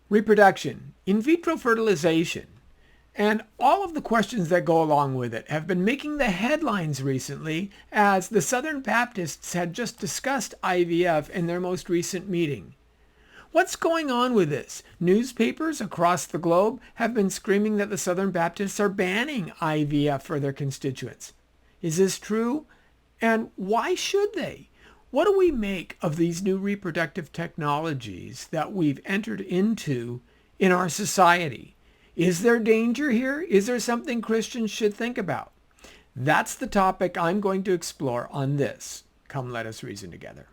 Reproduction, in vitro fertilization, and all of the questions that go along with it have been making the headlines recently as the Southern Baptists had just discussed IVF in their most recent meeting. What's going on with this? Newspapers across the globe have been screaming that the Southern Baptists are banning IVF for their constituents. Is this true? And why should they? What do we make of these new reproductive technologies that we've entered into in our society? Is there danger here? Is there something Christians should think about? That's the topic I'm going to explore on this. Come, let us reason together.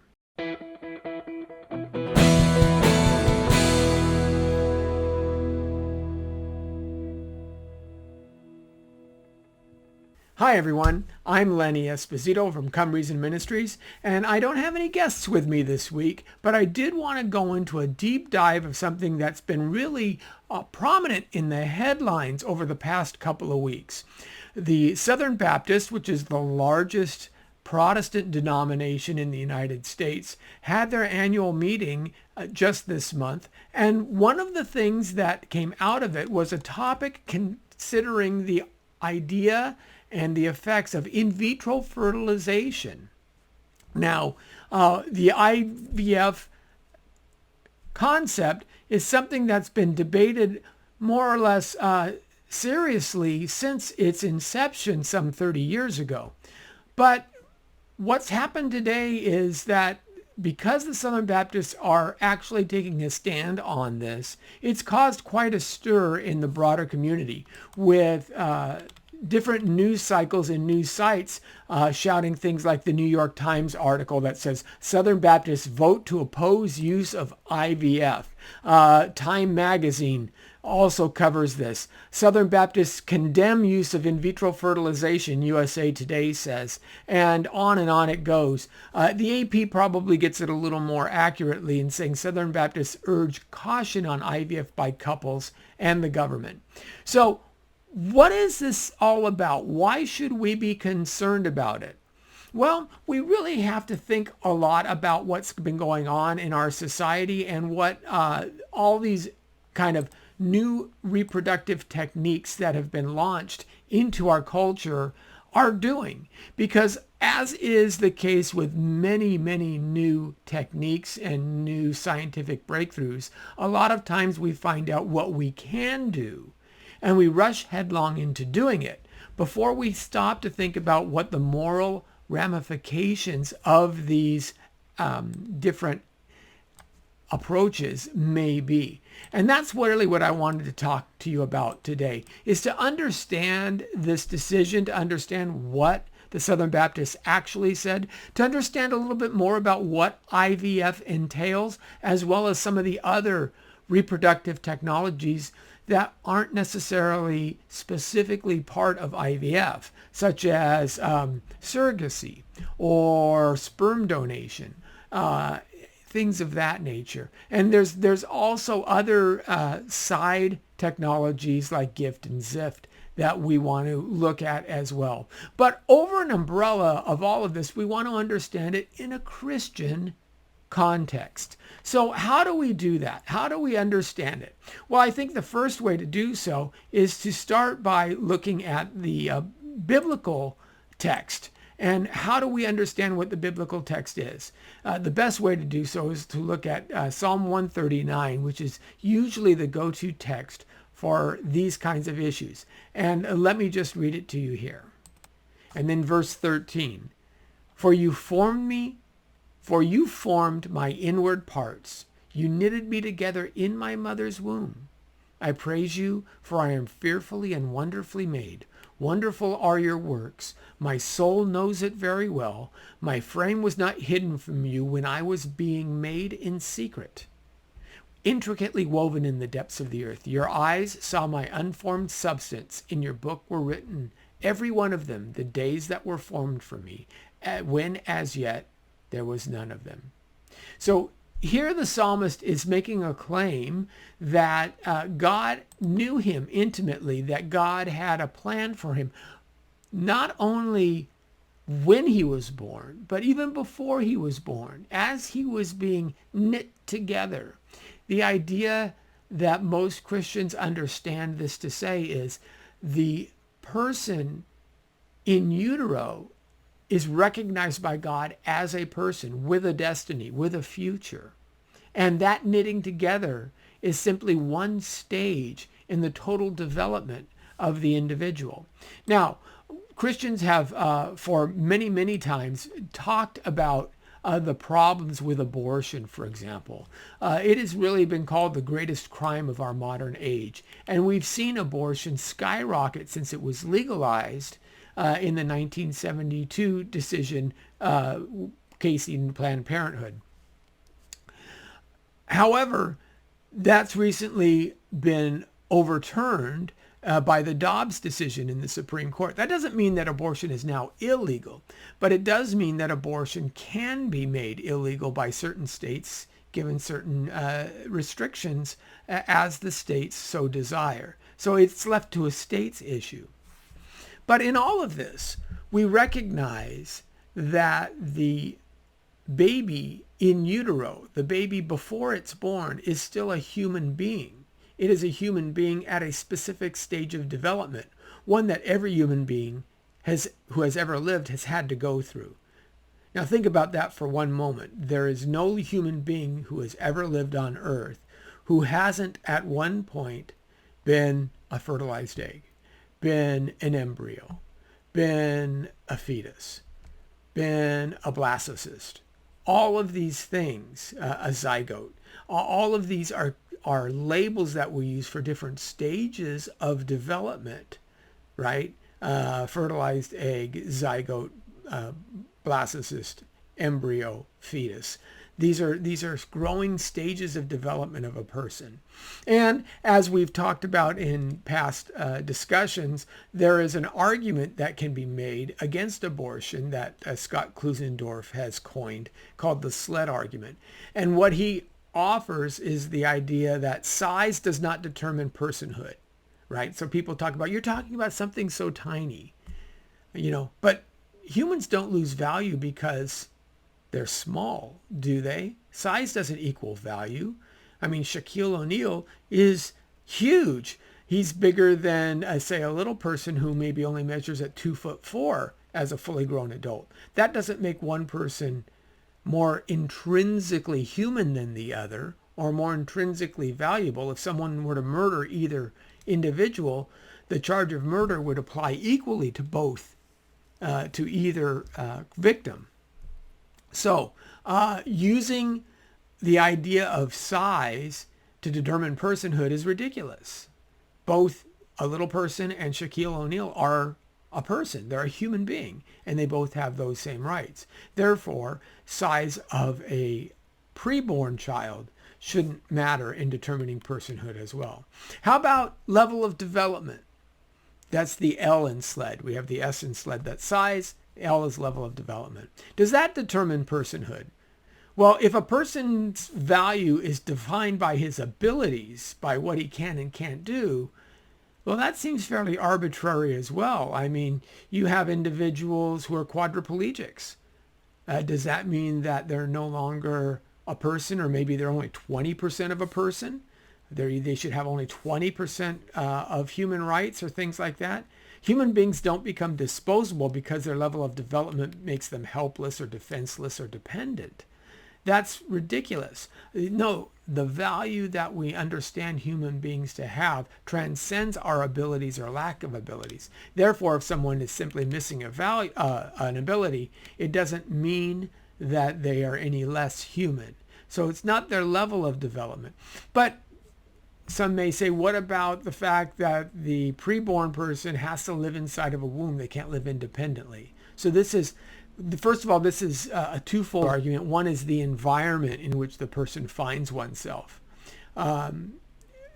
Hi everyone, I'm Lenny Esposito from Come Reason Ministries, and I don't have any guests with me this week, but I did want to go into a deep dive of something that's been really prominent in the headlines over the past couple of weeks. The Southern Baptist, which is the largest Protestant denomination in the United States, had their annual meeting just this month, and one of the things that came out of it was a topic considering the idea and the effects of in vitro fertilization. Now, the IVF concept is something that's been debated more or less seriously since its inception some 30 years ago. But what's happened today is that because the Southern Baptists are actually taking a stand on this, it's caused quite a stir in the broader community with different news cycles and news sites shouting things like the New York Times article that says Southern Baptists vote to oppose use of IVF. Time magazine also covers this. Southern Baptists condemn use of in vitro fertilization, USA Today says, and on it goes. The AP probably gets it a little more accurately in saying Southern Baptists urge caution on IVF by couples and the government. So what is this all about? Why should we be concerned about it? Well, we really have to think a lot about what's been going on in our society and what all these kind of new reproductive techniques that have been launched into our culture are doing. Because as is the case with many, many new techniques and new scientific breakthroughs, a lot of times we find out what we can do and we rush headlong into doing it before we stop to think about what the moral ramifications of these different approaches may be. And that's really what I wanted to talk to you about today, is to understand this decision, to understand what the Southern Baptists actually said, to understand a little bit more about what IVF entails, as well as some of the other reproductive technologies that aren't necessarily specifically part of IVF, such as surrogacy or sperm donation, things of that nature. And there's also other side technologies like GIFT and ZIFT that we want to look at as well. But over an umbrella of all of this, we want to understand it in a Christian context. So how do we do that? How do we understand it? Well, I think the first way to do so is to start by looking at the biblical text. And how do we understand what the biblical text is? The best way to do so is to look at Psalm 139, which is usually the go-to text for these kinds of issues. And let me just read it to you here. And then verse 13, For you formed my inward parts. You knitted me together in my mother's womb. I praise you, for I am fearfully and wonderfully made. Wonderful are your works. My soul knows it very well. My frame was not hidden from you when I was being made in secret, intricately woven in the depths of the earth. Your eyes saw my unformed substance. In your book were written, every one of them, the days that were formed for me, when as yet there was none of them. So here the psalmist is making a claim that God knew him intimately, that God had a plan for him, not only when he was born, but even before he was born, as he was being knit together. The idea that most Christians understand this to say is the person in utero is recognized by God as a person with a destiny, with a future. And that knitting together is simply one stage in the total development of the individual. Now, Christians have for many, many times talked about the problems with abortion, for example. It has really been called the greatest crime of our modern age. And we've seen abortion skyrocket since it was legalized in the 1972 decision casing Planned Parenthood. However, that's recently been overturned by the Dobbs decision in the Supreme Court. That doesn't mean that abortion is now illegal, but it does mean that abortion can be made illegal by certain states, given certain restrictions as the states so desire. So it's left to a state's issue. But in all of this, we recognize that the baby in utero, the baby before it's born, is still a human being. It is a human being at a specific stage of development, one that every human being who has ever lived has had to go through. Now think about that for one moment. There is no human being who has ever lived on earth who hasn't at one point been a fertilized egg, been an embryo, been a fetus, been a blastocyst. All of these things, a zygote, all of these are labels that we use for different stages of development, right? Fertilized egg, zygote, blastocyst, embryo, fetus. These are growing stages of development of a person. And as we've talked about in past discussions, there is an argument that can be made against abortion that Scott Klusendorf has coined called the sled argument. And what he offers is the idea that size does not determine personhood, right? So people talk about, you're talking about something so tiny, but humans don't lose value because they're small, do they? Size doesn't equal value. I mean, Shaquille O'Neal is huge. He's bigger than, say, a little person who maybe only measures at 2'4" as a fully grown adult. That doesn't make one person more intrinsically human than the other or more intrinsically valuable. If someone were to murder either individual, the charge of murder would apply equally to both, to either victim. So using the idea of size to determine personhood is ridiculous. Both a little person and Shaquille O'Neal are a person. They're a human being, and they both have those same rights. Therefore, size of a preborn child shouldn't matter in determining personhood as well. How about level of development? That's the L in SLED. We have the S in SLED. That's size. L is level of development. Does that determine personhood? Well, if a person's value is defined by his abilities, by what he can and can't do, well, that seems fairly arbitrary as well. I mean, you have individuals who are quadriplegics. Does that mean that they're no longer a person, or maybe they're only 20% of a person? They should have only 20% of human rights or things like that. Human beings don't become disposable because their level of development makes them helpless or defenseless or dependent. That's ridiculous. No, the value that we understand human beings to have transcends our abilities or lack of abilities. Therefore, if someone is simply missing an ability, it doesn't mean that they are any less human. So it's not their level of development. But some may say, what about the fact that the preborn person has to live inside of a womb? They can't live independently. So this is, first of all, this is a twofold argument. One is the environment in which the person finds oneself.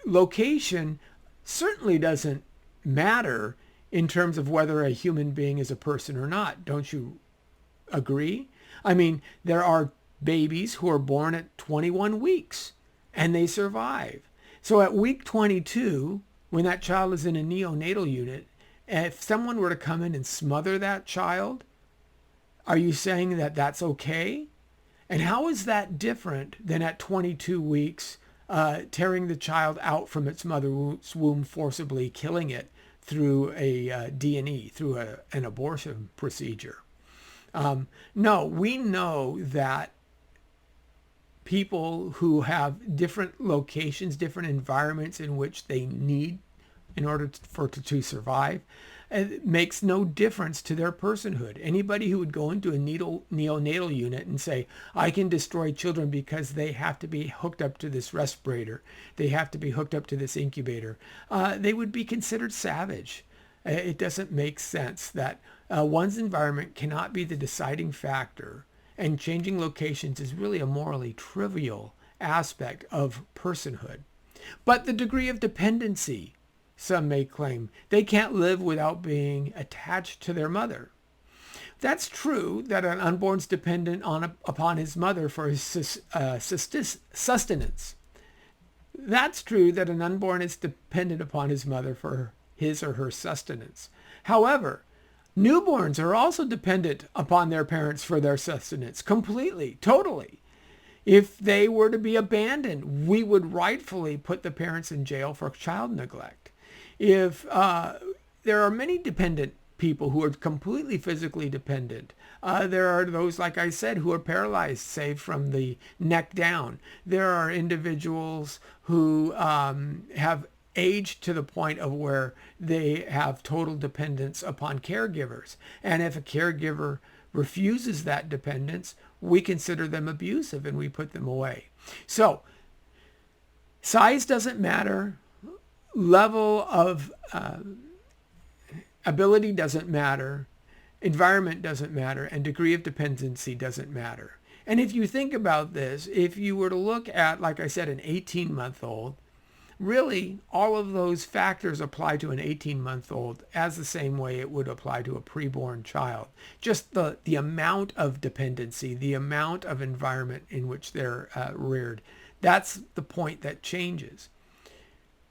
Location certainly doesn't matter in terms of whether a human being is a person or not. Don't you agree? I mean, there are babies who are born at 21 weeks and they survive. So at week 22, when that child is in a neonatal unit, if someone were to come in and smother that child, are you saying that that's okay? And how is that different than at 22 weeks tearing the child out from its mother's womb, forcibly killing it through a D&E, through an abortion procedure. No, we know that people who have different locations, different environments in which they need in order to survive, it makes no difference to their personhood. Anybody who would go into a neonatal unit and say, I can destroy children because they have to be hooked up to this respirator, they have to be hooked up to this incubator, they would be considered savage. It doesn't make sense that one's environment cannot be the deciding factor, and changing locations is really a morally trivial aspect of personhood. But the degree of dependency, some may claim, they can't live without being attached to their mother. That's true that an unborn's dependent upon his mother for his sustenance. That's true that an unborn is dependent upon his mother for his or her sustenance. However, newborns are also dependent upon their parents for their sustenance, completely, totally. If they were to be abandoned, we would rightfully put the parents in jail for child neglect. If there are many dependent people who are completely physically dependent. There are those, like I said, who are paralyzed, say, from the neck down. There are individuals who have aged to the point of where they have total dependence upon caregivers. And if a caregiver refuses that dependence, we consider them abusive and we put them away. So size doesn't matter. Level of ability doesn't matter. Environment doesn't matter. And degree of dependency doesn't matter. And if you think about this, if you were to look at, like I said, an 18-month-old, really, all of those factors apply to an 18-month-old as the same way it would apply to a preborn child. Just the amount of dependency, the amount of environment in which they're reared, that's the point that changes.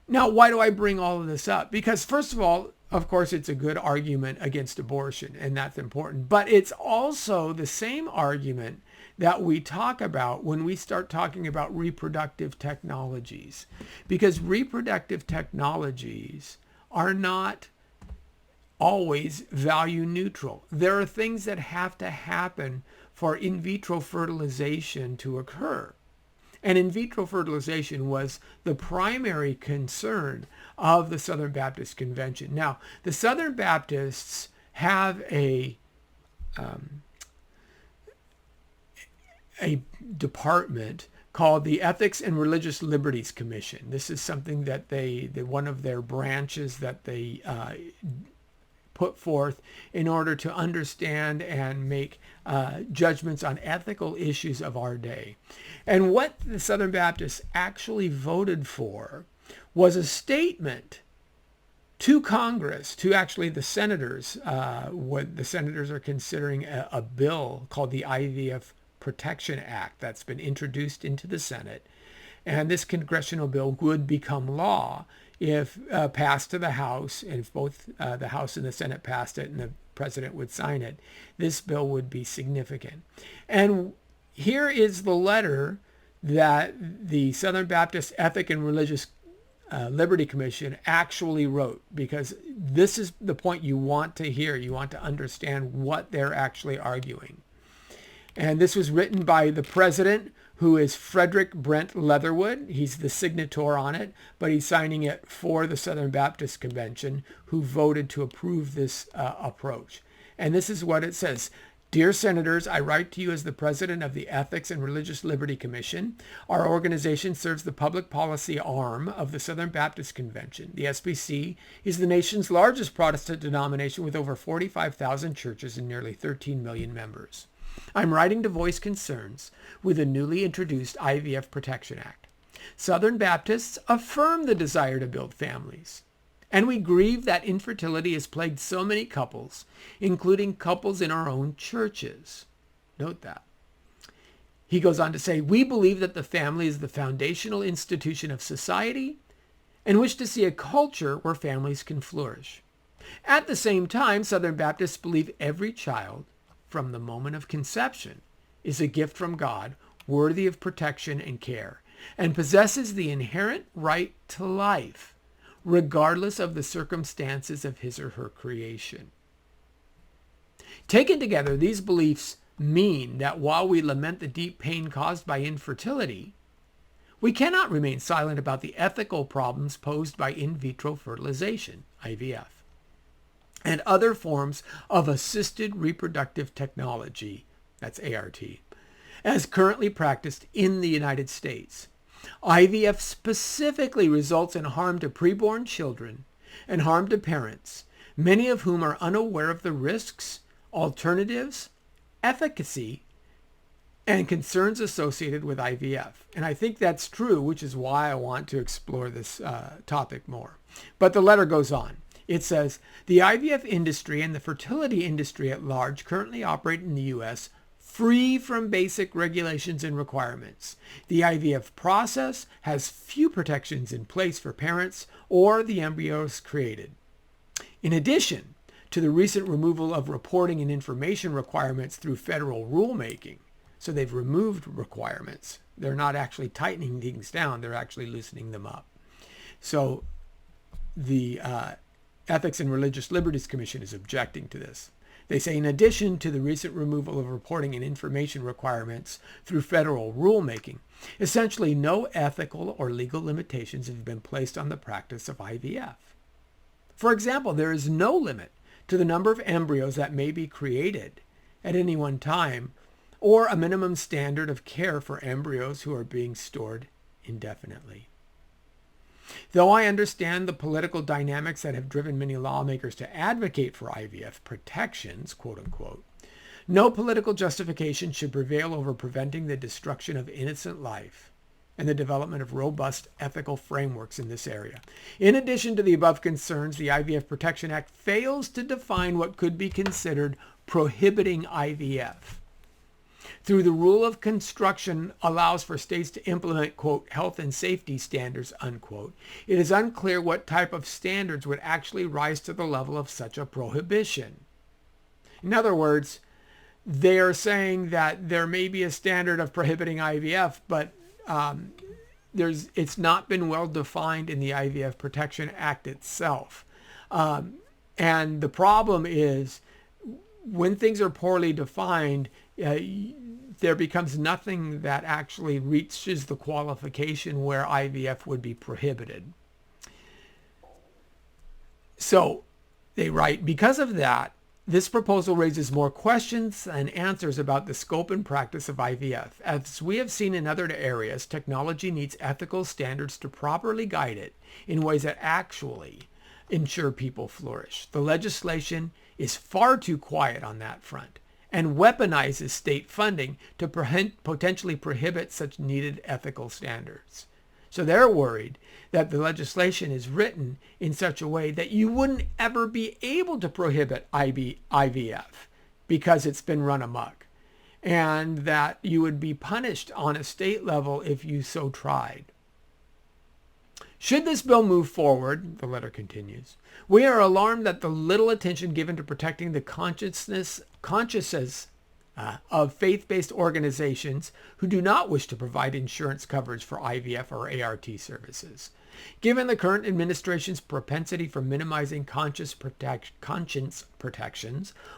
Now, why do I bring all of this up? Because first of all, of course, it's a good argument against abortion, and that's important. But it's also the same argument that we talk about when we start talking about reproductive technologies, because reproductive technologies are not always value neutral. There are things that have to happen for in vitro fertilization to occur. And in vitro fertilization was the primary concern of the Southern Baptist Convention. Now, the Southern Baptists have a department called the Ethics and Religious Liberties Commission. This is something that one of their branches that they put forth in order to understand and make judgments on ethical issues of our day. And what the Southern Baptists actually voted for was a statement to Congress, to actually the senators. What the senators are considering a bill called the IVF Protection Act that's been introduced into the Senate. And this congressional bill would become law if passed to the House, and if both the House and the Senate passed it and the president would sign it, this bill would be significant. And here is the letter that the Southern Baptist Ethic and Religious Liberty Commission actually wrote, because this is the point you want to hear. You want to understand what they're actually arguing. And this was written by the president, who is Frederick Brent Leatherwood. He's the signator on it, but he's signing it for the Southern Baptist Convention, who voted to approve this approach. And this is what it says. Dear Senators, I write to you as the president of the Ethics and Religious Liberty Commission. Our organization serves the public policy arm of the Southern Baptist Convention. The SBC is the nation's largest Protestant denomination with over 45,000 churches and nearly 13 million members. I'm writing to voice concerns with the newly introduced IVF Protection Act. Southern Baptists affirm the desire to build families, and we grieve that infertility has plagued so many couples, including couples in our own churches. Note that. He goes on to say, we believe that the family is the foundational institution of society and wish to see a culture where families can flourish. At the same time, Southern Baptists believe every child from the moment of conception is a gift from God, worthy of protection and care. and possesses the inherent right to life, regardless of the circumstances of his or her creation. Taken together, these beliefs mean that while we lament the deep pain caused by infertility, we cannot remain silent about the ethical problems posed by in vitro fertilization, IVF, and other forms of assisted reproductive technology, that's ART, as currently practiced in the United States. IVF specifically results in harm to preborn children and harm to parents, many of whom are unaware of the risks, alternatives, efficacy, and concerns associated with IVF. And I think that's true, which is why I want to explore this topic more. But the letter goes on. It says, the IVF industry and the fertility industry at large currently operate in the U.S. free from basic regulations and requirements. The IVF process has few protections in place for parents or the embryos created. In addition to the recent removal of reporting and information requirements through federal rulemaking, so they've removed requirements. They're not actually tightening things down. They're actually loosening them up. So the Ethics and Religious Liberties Commission is objecting to this. They say, in addition to the recent removal of reporting and information requirements through federal rulemaking, essentially no ethical or legal limitations have been placed on the practice of IVF. For example, there is no limit to the number of embryos that may be created at any one time, or a minimum standard of care for embryos who are being stored indefinitely. Though I understand the political dynamics that have driven many lawmakers to advocate for IVF protections, quote unquote, no political justification should prevail over preventing the destruction of innocent life and the development of robust ethical frameworks in this area. In addition to the above concerns, the IVF Protection Act fails to define what could be considered prohibiting IVF. Through the rule of construction allows for states to implement, quote, health and safety standards, unquote. It is unclear what type of standards would actually rise to the level of such a prohibition. In other words, they are saying that there may be a standard of prohibiting IVF, but it's not been well defined in the IVF Protection Act itself. And the problem is, when things are poorly defined, there becomes nothing that actually reaches the qualification where IVF would be prohibited. So they write, because of that, this proposal raises more questions than answers about the scope and practice of IVF. As we have seen in other areas, technology needs ethical standards to properly guide it in ways that actually ensure people flourish. The legislation is far too quiet on that front and weaponizes state funding to potentially prohibit such needed ethical standards. So they're worried that the legislation is written in such a way that you wouldn't ever be able to prohibit IVF because it's been run amok, and that you would be punished on a state level if you so tried. Should this bill move forward, the letter continues, we are alarmed that the little attention given to protecting the consciences of faith-based organizations who do not wish to provide insurance coverage for IVF or ART services. Given the current administration's propensity for minimizing conscience protections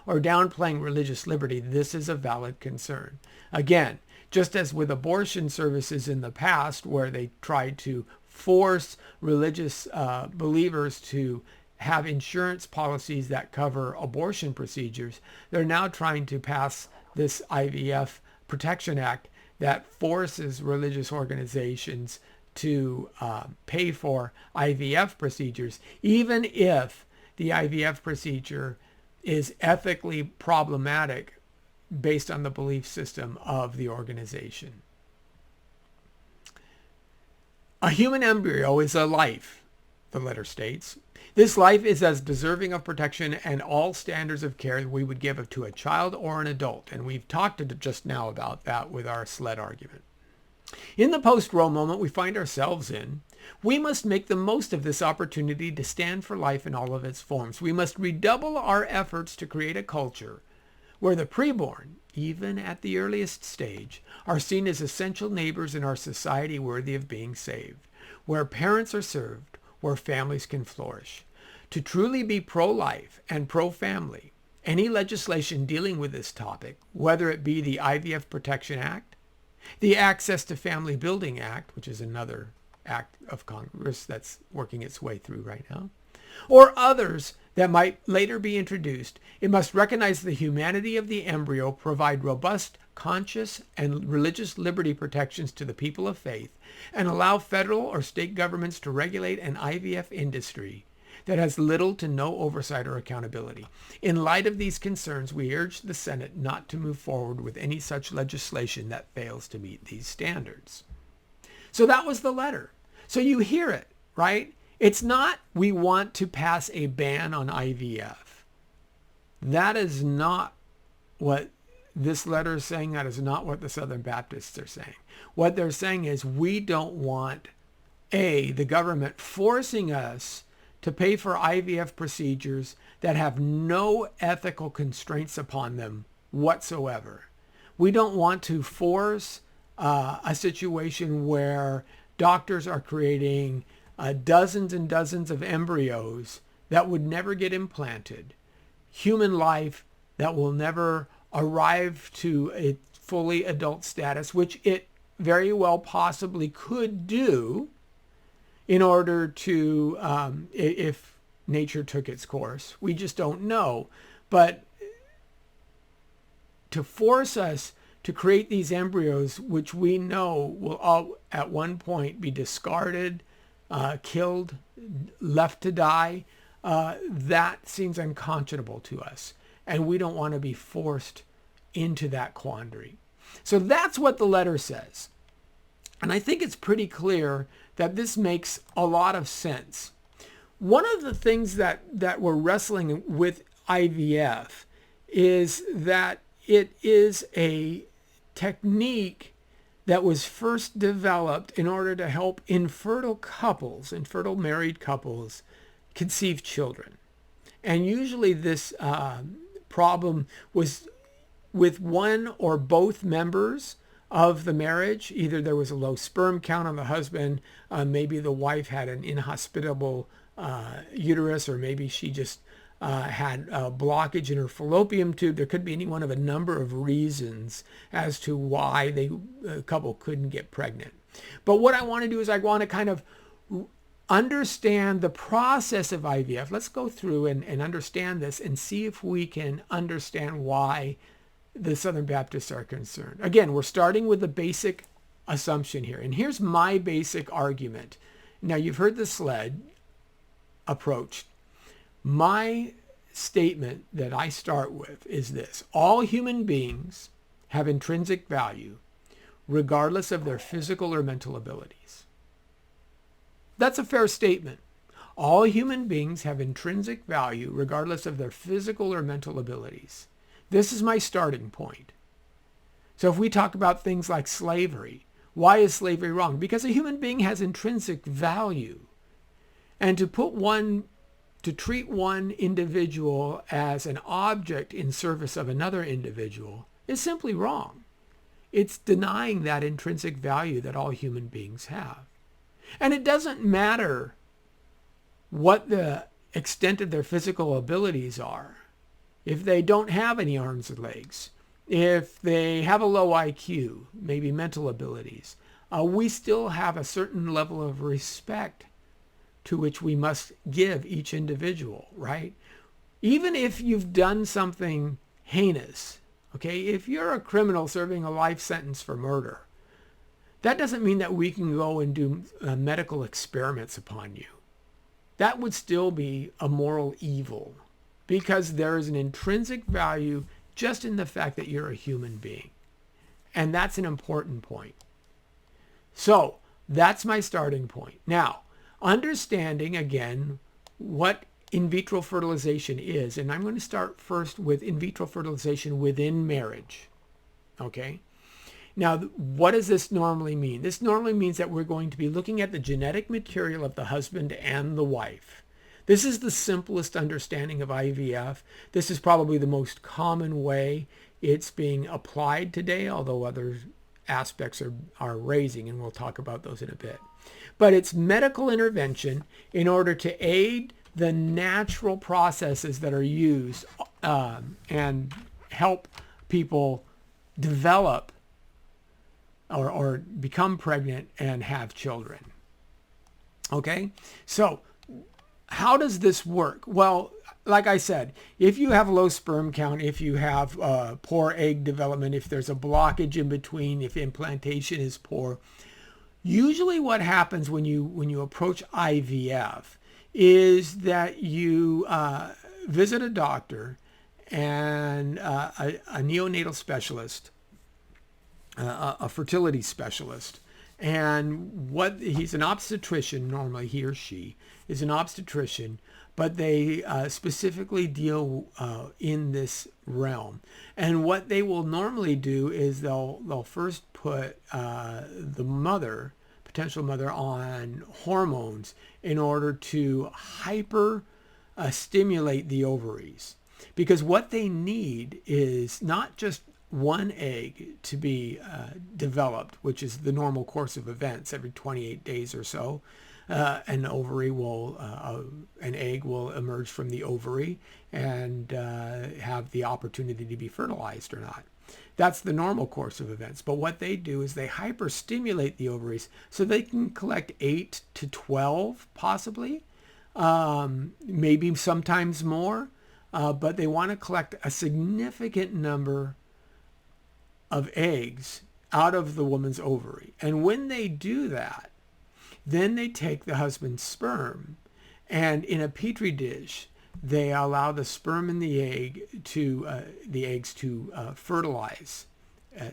or downplaying religious liberty, this is a valid concern. Again, just as with abortion services in the past, where they tried to force religious believers to have insurance policies that cover abortion procedures, they're now trying to pass this IVF Protection Act that forces religious organizations to pay for IVF procedures, even if the IVF procedure is ethically problematic based on the belief system of the organization. A human embryo is a life, the letter states. This life is as deserving of protection and all standards of care that we would give to a child or an adult. And we've talked just now about that with our sled argument. In the post-Roe moment we find ourselves in, we must make the most of this opportunity to stand for life in all of its forms. We must redouble our efforts to create a culture where the preborn, even at the earliest stage, are seen as essential neighbors in our society worthy of being saved, where parents are served, where families can flourish. To truly be pro-life and pro-family, any legislation dealing with this topic, whether it be the IVF Protection Act, the Access to Family Building Act, which is another act of Congress that's working its way through right now, or others that might later be introduced, it must recognize the humanity of the embryo, provide robust, conscious, and religious liberty protections to the people of faith, and allow federal or state governments to regulate an IVF industry that has little to no oversight or accountability. In light of these concerns, we urge the Senate not to move forward with any such legislation that fails to meet these standards. So that was the letter. So you hear it, right? It's not, we want to pass a ban on IVF. That is not what this letter is saying. That is not what the Southern Baptists are saying. What they're saying is we don't want, the government forcing us to pay for IVF procedures that have no ethical constraints upon them whatsoever. We don't want to force a situation where doctors are creating dozens and dozens of embryos that would never get implanted, human life that will never arrive to a fully adult status, which it very well possibly could do in order to, if nature took its course. We just don't know. But to force us to create these embryos, which we know will all at one point be discarded, killed, left to die, that seems unconscionable to us. And we don't want to be forced into that quandary. So that's what the letter says. And I think it's pretty clear that this makes a lot of sense. One of the things that we're wrestling with IVF is that it is a technique that was first developed in order to help infertile couples, infertile married couples, conceive children. And usually this problem was with one or both members of the marriage. Either there was a low sperm count on the husband, maybe the wife had an inhospitable uterus, or maybe she just had a blockage in her fallopian tube. There could be any one of a number of reasons as to why the couple couldn't get pregnant. But what I want to do is I want to kind of understand the process of IVF. Let's go through and understand this and see if we can understand why the Southern Baptists are concerned. Again, we're starting with the basic assumption here. And here's my basic argument. Now, you've heard the SLED approach. My statement that I start with is this: all human beings have intrinsic value regardless of their physical or mental abilities. That's a fair statement. All human beings have intrinsic value regardless of their physical or mental abilities. This is my starting point. So if we talk about things like slavery, why is slavery wrong? Because a human being has intrinsic value. And to treat one individual as an object in service of another individual is simply wrong. It's denying that intrinsic value that all human beings have. And it doesn't matter what the extent of their physical abilities are. If they don't have any arms or legs, if they have a low IQ, maybe mental abilities, we still have a certain level of respect to which we must give each individual, right? Even if you've done something heinous, okay? If you're a criminal serving a life sentence for murder, that doesn't mean that we can go and do medical experiments upon you. That would still be a moral evil, because there is an intrinsic value just in the fact that you're a human being. And that's an important point. So that's my starting point. Now, understanding again what in vitro fertilization is, and I'm going to start first with in vitro fertilization within marriage. Okay? Now, what does this normally mean? This normally means that we're going to be looking at the genetic material of the husband and the wife. This is the simplest understanding of IVF. This is probably the most common way it's being applied today, although other aspects are raising, and we'll talk about those in a bit. But it's medical intervention in order to aid the natural processes that are used and help people develop or become pregnant and have children. Okay, so how does this work? Well, like I said, if you have low sperm count, if you have poor egg development, if there's a blockage in between, if implantation is poor, usually what happens when you approach IVF is that you visit a doctor and a neonatal specialist, a fertility specialist, and he's an obstetrician. Normally he or she is an obstetrician, but they specifically deal in this realm. And what they will normally do is they'll first put the potential mother, on hormones in order to stimulate the ovaries. Because what they need is not just one egg to be developed, which is the normal course of events every 28 days or so. An egg will emerge from the ovary and have the opportunity to be fertilized or not. That's the normal course of events. But what they do is they hyperstimulate the ovaries so they can collect 8 to 12, possibly, maybe sometimes more. But they want to collect a significant number of eggs out of the woman's ovary. And when they do that, then they take the husband's sperm, and in a petri dish, they allow the sperm and the eggs to fertilize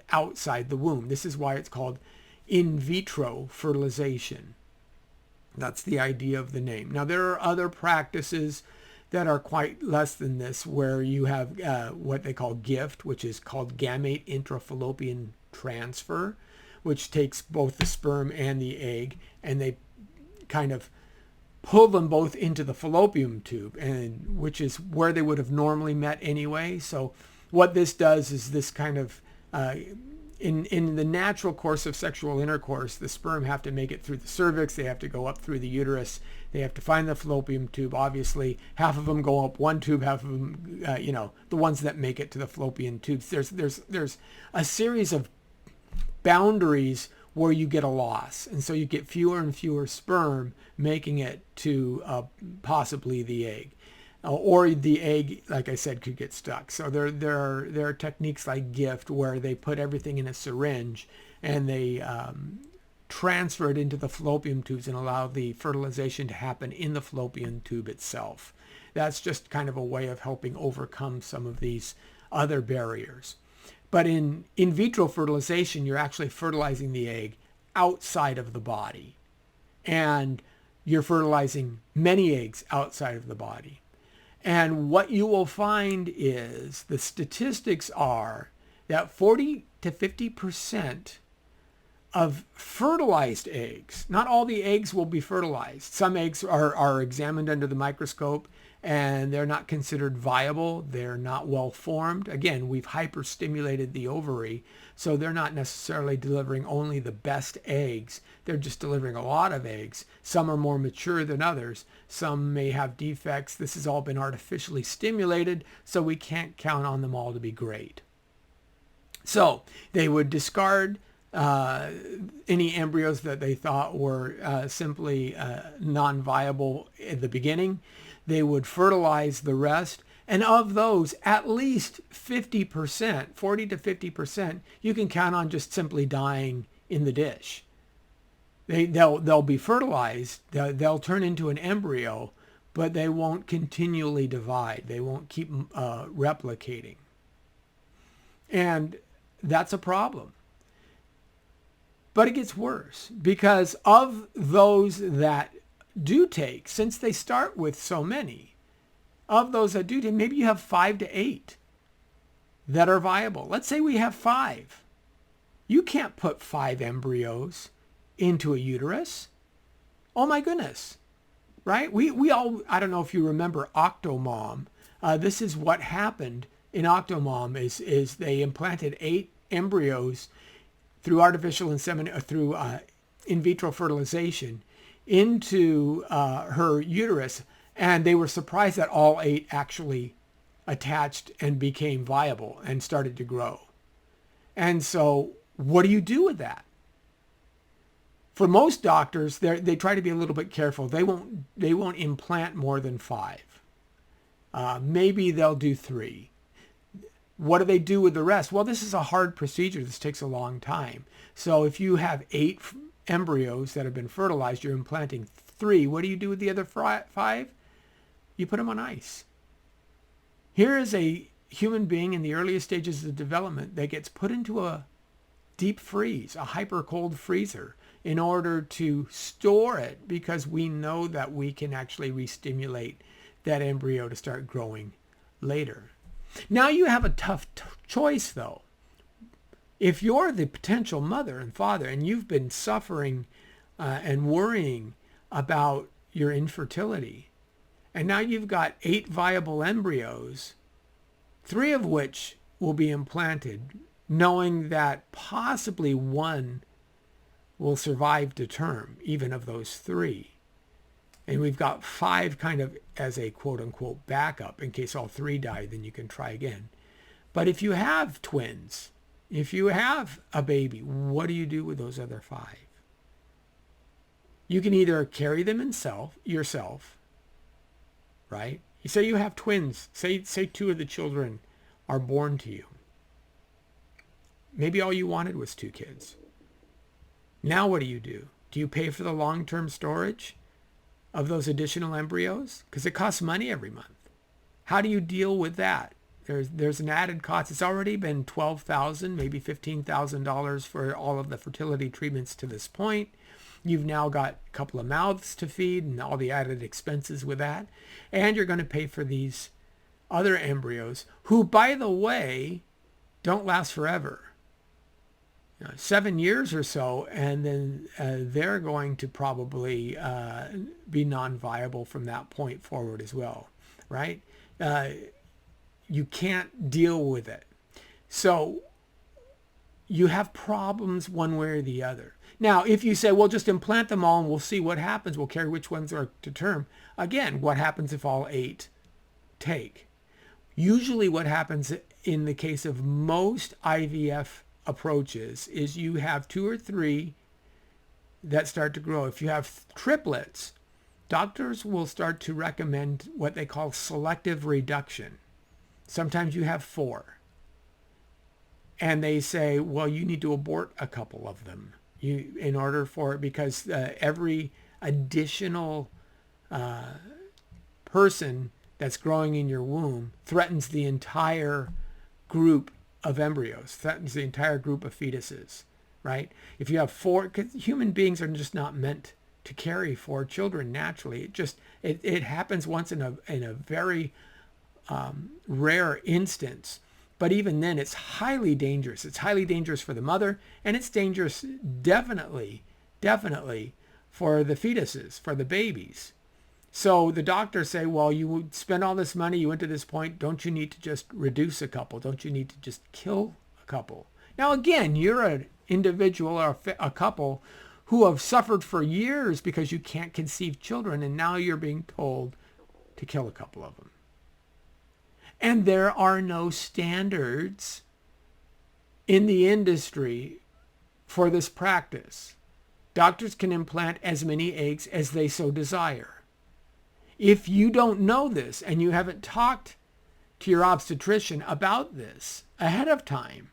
outside the womb. This is why it's called in vitro fertilization. That's the idea of the name. Now, there are other practices that are quite less than this, where you have what they call GIFT, which is called gamete intrafallopian transfer, which takes both the sperm and the egg, and they kind of pull them both into the fallopian tube, and which is where they would have normally met anyway. So what this does is this kind of, in the natural course of sexual intercourse, the sperm have to make it through the cervix, they have to go up through the uterus, they have to find the fallopian tube. Obviously, half of them go up one tube, half of them, the ones that make it to the fallopian tubes. There's a series of boundaries where you get a loss, and so you get fewer and fewer sperm making it to possibly the egg, or the egg, like I said, could get stuck. So there are techniques like GIFT where they put everything in a syringe and they transfer it into the fallopian tubes and allow the fertilization to happen in the fallopian tube itself. That's just kind of a way of helping overcome some of these other barriers. But in vitro fertilization, you're actually fertilizing the egg outside of the body. And you're fertilizing many eggs outside of the body. And what you will find is the statistics are that 40 to 50% of fertilized eggs, not all the eggs will be fertilized. Some eggs are examined under the microscope and they're not considered viable. They're not well formed. Again, we've hyperstimulated the ovary, so they're not necessarily delivering only the best eggs. They're just delivering a lot of eggs. Some are more mature than others. Some may have defects. This has all been artificially stimulated, so we can't count on them all to be great. So they would discard any embryos that they thought were simply non-viable at the beginning. They would fertilize the rest. And of those, at least 50%, 40 to 50%, you can count on just simply dying in the dish. They'll be fertilized. They'll turn into an embryo, but they won't continually divide. They won't keep replicating. And that's a problem. But it gets worse, because of those that do take, since they start with so many, of those that do take, maybe you have 5 to 8 that are viable. Let's say we have 5. You can't put 5 embryos into a uterus. Oh my goodness, right? We all, I don't know if you remember Octomom. This is what happened in Octomom is they implanted 8 embryos through artificial insemination, through in vitro fertilization into her uterus, and they were surprised that all 8 actually attached and became viable and started to grow. And so what do you do with that? For most doctors, they try to be a little bit careful. They won't implant more than 5. Maybe they'll do 3. What do they do with the rest? Well, this is a hard procedure. This takes a long time. So if you have 8 embryos that have been fertilized, you're implanting 3. What do you do with the other 5? You put them on ice. Here is a human being in the earliest stages of development that gets put into a deep freeze, a hyper cold freezer, in order to store it, because we know that we can actually re-stimulate that embryo to start growing later. Now you have a tough choice, though. If you're the potential mother and father and you've been suffering and worrying about your infertility, and now you've got 8 viable embryos, 3 of which will be implanted, knowing that possibly 1 will survive to term, even of those 3. And we've got 5 kind of as a quote-unquote backup in case all 3 die, then you can try again. But if you have twins, if you have a baby, what do you do with those other 5? You can either carry them yourself, right? You say you have twins. Say 2 of the children are born to you. Maybe all you wanted was 2 kids. Now what do you do? Do you pay for the long-term storage of those additional embryos? Because it costs money every month. How do you deal with that? There's an added cost. It's already been $12,000, maybe $15,000 for all of the fertility treatments to this point. You've now got a couple of mouths to feed and all the added expenses with that. And you're going to pay for these other embryos, who, by the way, don't last forever. 7 years or so, and then they're going to probably be non-viable from that point forward as well, right? You can't deal with it. So you have problems one way or the other. Now, if you say, well, just implant them all and we'll see what happens, we'll carry which ones are to term. Again, what happens if all 8 take? Usually what happens in the case of most IVF approaches is you have 2 or 3 that start to grow. If you have triplets, doctors will start to recommend what they call selective reduction. Sometimes you have 4. And they say, well, you need to abort a couple of them in order for, because every additional person that's growing in your womb threatens the entire group of embryos, threatens the entire group of fetuses, right? If you have 4, because human beings are just not meant to carry 4 children naturally. It happens once in a very rare instance, but even then it's highly dangerous. It's highly dangerous for the mother, and it's dangerous definitely for the fetuses, for the babies. So the doctors say, well, you spend all this money, you went to this point, don't you need to just reduce a couple? Don't you need to just kill a couple? Now, again, you're an individual or a couple who have suffered for years because you can't conceive children, and now you're being told to kill a couple of them. And there are no standards in the industry for this practice. Doctors can implant as many eggs as they so desire. If you don't know this and you haven't talked to your obstetrician about this ahead of time,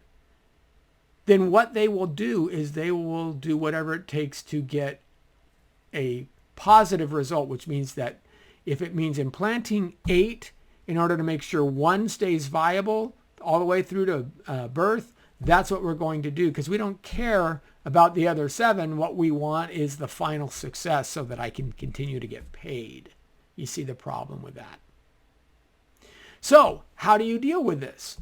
then what they will do is they will do whatever it takes to get a positive result, which means that if it means implanting 8 in order to make sure 1 stays viable all the way through to birth, that's what we're going to do, because we don't care about the other 7. What we want is the final success so that I can continue to get paid. You see the problem with that. So how do you deal with this?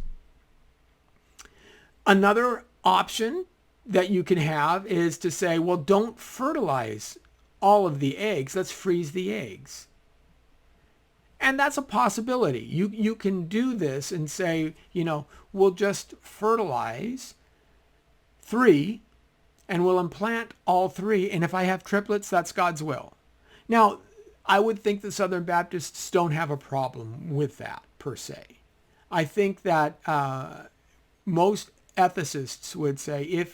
Another option that you can have is to say, well, don't fertilize all of the eggs. Let's freeze the eggs. And that's a possibility. You can do this and say, we'll just fertilize 3 and we'll implant all 3. And if I have triplets, that's God's will. Now, I would think the Southern Baptists don't have a problem with that per se. I think that most ethicists would say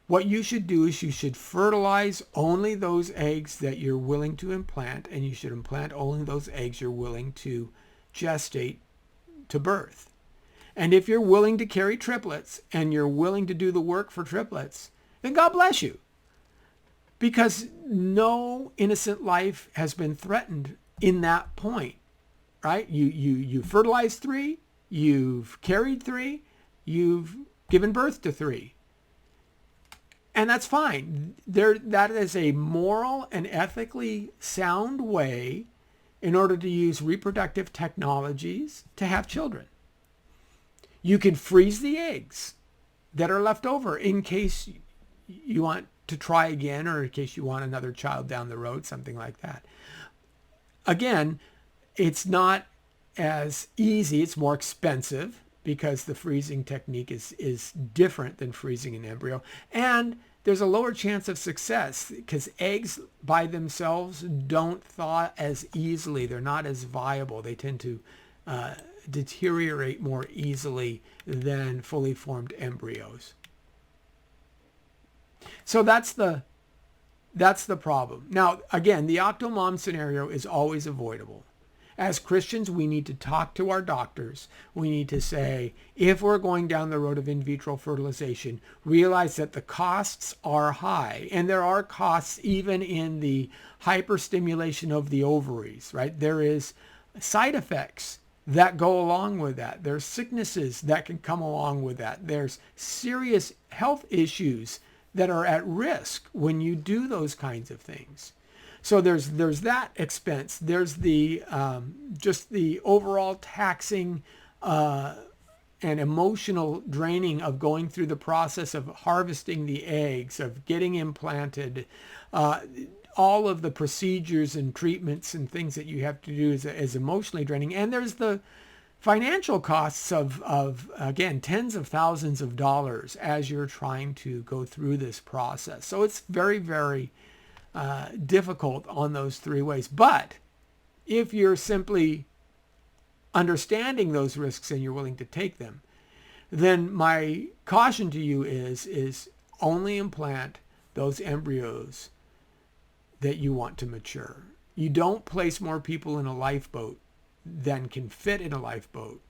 what you should do is you should fertilize only those eggs that you're willing to implant, and you should implant only those eggs you're willing to gestate to birth. And if you're willing to carry triplets and you're willing to do the work for triplets, then God bless you. Because no innocent life has been threatened in that point, right? You fertilized 3, you've carried 3, you've given birth to 3. And that's fine. That is a moral and ethically sound way in order to use reproductive technologies to have children. You can freeze the eggs that are left over in case you want to try again, or in case you want another child down the road, something like that. Again, it's not as easy. It's more expensive because the freezing technique is different than freezing an embryo. And there's a lower chance of success because eggs by themselves don't thaw as easily. They're not as viable. They tend to deteriorate more easily than fully formed embryos. So that's the problem. Now, again, the octomom scenario is always avoidable. As Christians, we need to talk to our doctors. We need to say, if we're going down the road of in vitro fertilization, realize that the costs are high. And there are costs even in the hyperstimulation of the ovaries, right? There is side effects that go along with that. There's sicknesses that can come along with that. There's serious health issues that are at risk when you do those kinds of things. So there's that expense. There's the just the overall taxing and emotional draining of going through the process of harvesting the eggs, of getting implanted, all of the procedures and treatments and things that you have to do is emotionally draining. And there's the financial costs of again, tens of thousands of dollars as you're trying to go through this process. So it's very, very difficult on those 3 ways. But if you're simply understanding those risks and you're willing to take them, then my caution to you is only implant those embryos that you want to mature. You don't place more people in a lifeboat than can fit in a lifeboat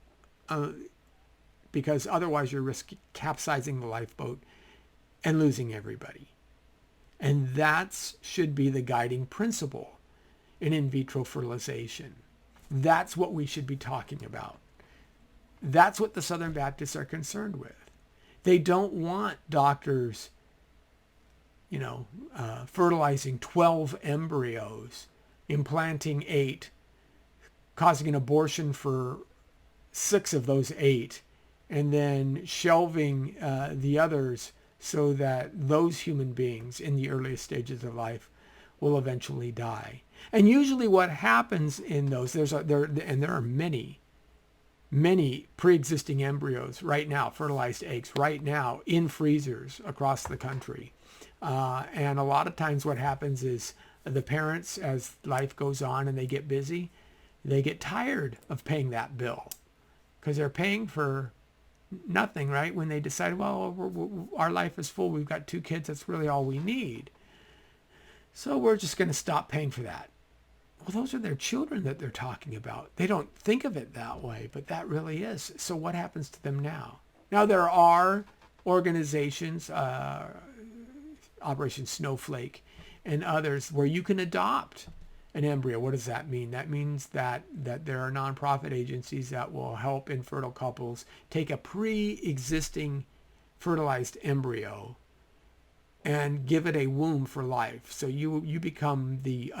because otherwise you're risking capsizing the lifeboat and losing everybody. And that should be the guiding principle in vitro fertilization. That's what we should be talking about. That's what the Southern Baptists are concerned with. They don't want doctors, fertilizing 12 embryos, implanting 8, causing an abortion for 6 of those 8, and then shelving the others so that those human beings in the earliest stages of life will eventually die. And usually what happens in those, there are many pre-existing embryos right now, fertilized eggs right now in freezers across the country. And a lot of times what happens is the parents, as life goes on and they get busy, they get tired of paying that bill because they're paying for nothing, right? When they decide, well, our life is full, we've got 2 kids, that's really all we need. So we're just going to stop paying for that. Well, those are their children that they're talking about. They don't think of it that way, but that really is. So what happens to them now? Now there are organizations, Operation Snowflake and others, where you can adopt an embryo. What does that mean? That means that there are nonprofit agencies that will help infertile couples take a pre-existing fertilized embryo and give it a womb for life. So you become the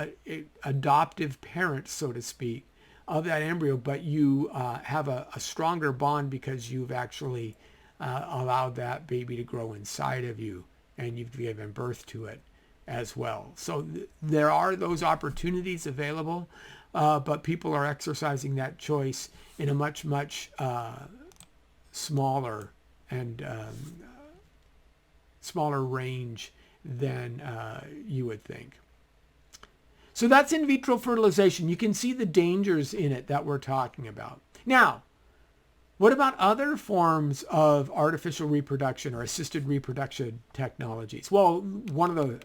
adoptive parent, so to speak, of that embryo, but you have a stronger bond because you've actually allowed that baby to grow inside of you and you've given birth to it as well. So there are those opportunities available. but people are exercising that choice in a much, much smaller and smaller range than you would think. So that's in vitro fertilization. You can see the dangers in it that we're talking about. Now, what about other forms of artificial reproduction or assisted reproduction technologies? Well, one of the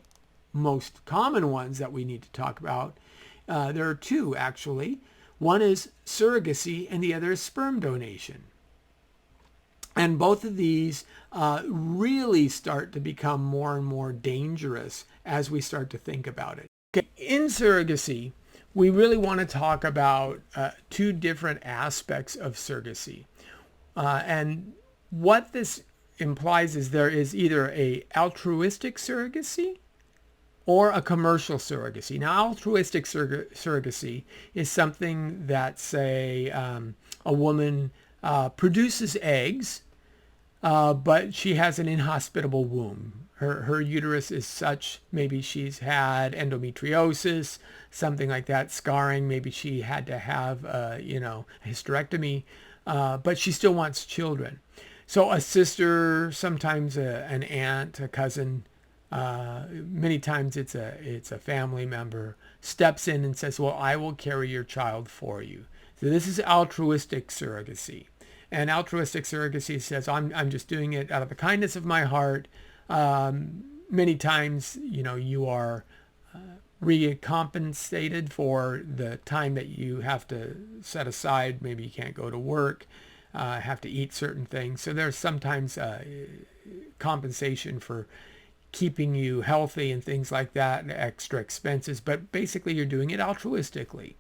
most common ones that we need to talk about, there are two actually. One is surrogacy and the other is sperm donation. And both of these really start to become more and more dangerous as we start to think about it. Okay. In surrogacy, we really want to talk about two different aspects of surrogacy. And what this implies is there is either a altruistic surrogacy or a commercial surrogacy. Now, altruistic surrogacy is something that, say, a woman produces eggs, but she has an inhospitable womb. Her uterus is such, maybe she's had endometriosis, something like that, scarring. Maybe she had to have, a hysterectomy, but she still wants children. So a sister, sometimes an aunt, a cousin, many times it's a family member, steps in and says, well, I will carry your child for you. So this is altruistic surrogacy. And altruistic surrogacy says, I'm just doing it out of the kindness of my heart. Many times, you are recompensated for the time that you have to set aside. Maybe you can't go to work, have to eat certain things. So there's sometimes compensation for keeping you healthy and things like that, and extra expenses. But basically, you're doing it altruistically.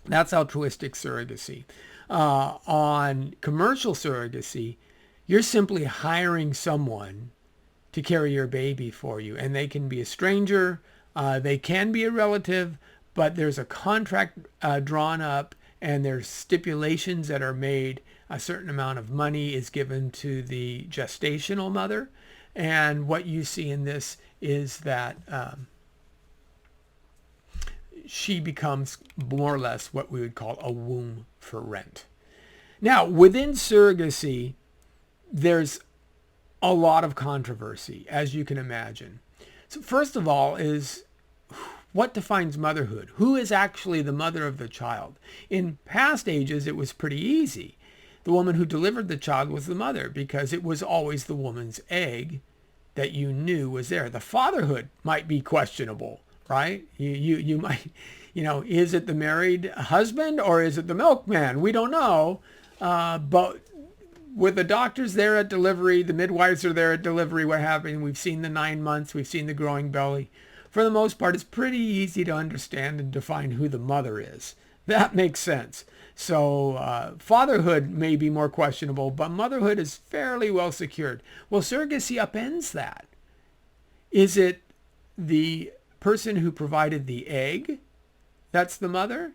That's altruistic surrogacy. On commercial surrogacy, you're simply hiring someone to carry your baby for you. And they can be a stranger, they can be a relative, but there's a contract drawn up and there's stipulations that are made. A certain amount of money is given to the gestational mother. And what you see in this is that she becomes more or less what we would call a womb for rent. Now, within surrogacy, there's a lot of controversy, as you can imagine. So first of all is what defines motherhood? Who is actually the mother of the child? In past ages, it was pretty easy. The woman who delivered the child was the mother because it was always the woman's egg that you knew was there. The fatherhood might be questionable, right? You might, is it the married husband or is it the milkman? We don't know. But with the doctors there at delivery, the midwives are there at delivery, what happened? We've seen the 9 months, we've seen the growing belly. For the most part, it's pretty easy to understand and define who the mother is. That makes sense. So fatherhood may be more questionable, but motherhood is fairly well secured. Well, surrogacy upends that. Is it the person who provided the egg that's the mother?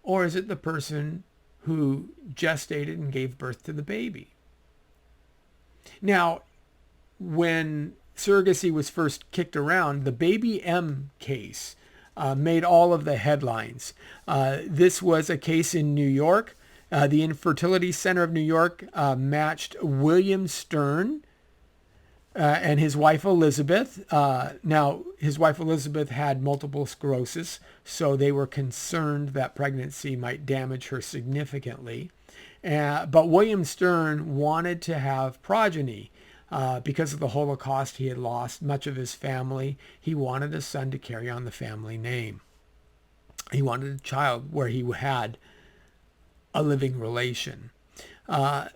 Or is it the person who gestated and gave birth to the baby? Now, when surrogacy was first kicked around, the Baby M case made all of the headlines. This was a case in New York. The Infertility Center of New York matched William Stern and his wife Elizabeth. Now, his wife Elizabeth had multiple sclerosis, so they were concerned that pregnancy might damage her significantly. But William Stern wanted to have progeny. Because of the Holocaust, he had lost much of his family. He wanted a son to carry on the family name. He wanted a child where he had a living relation.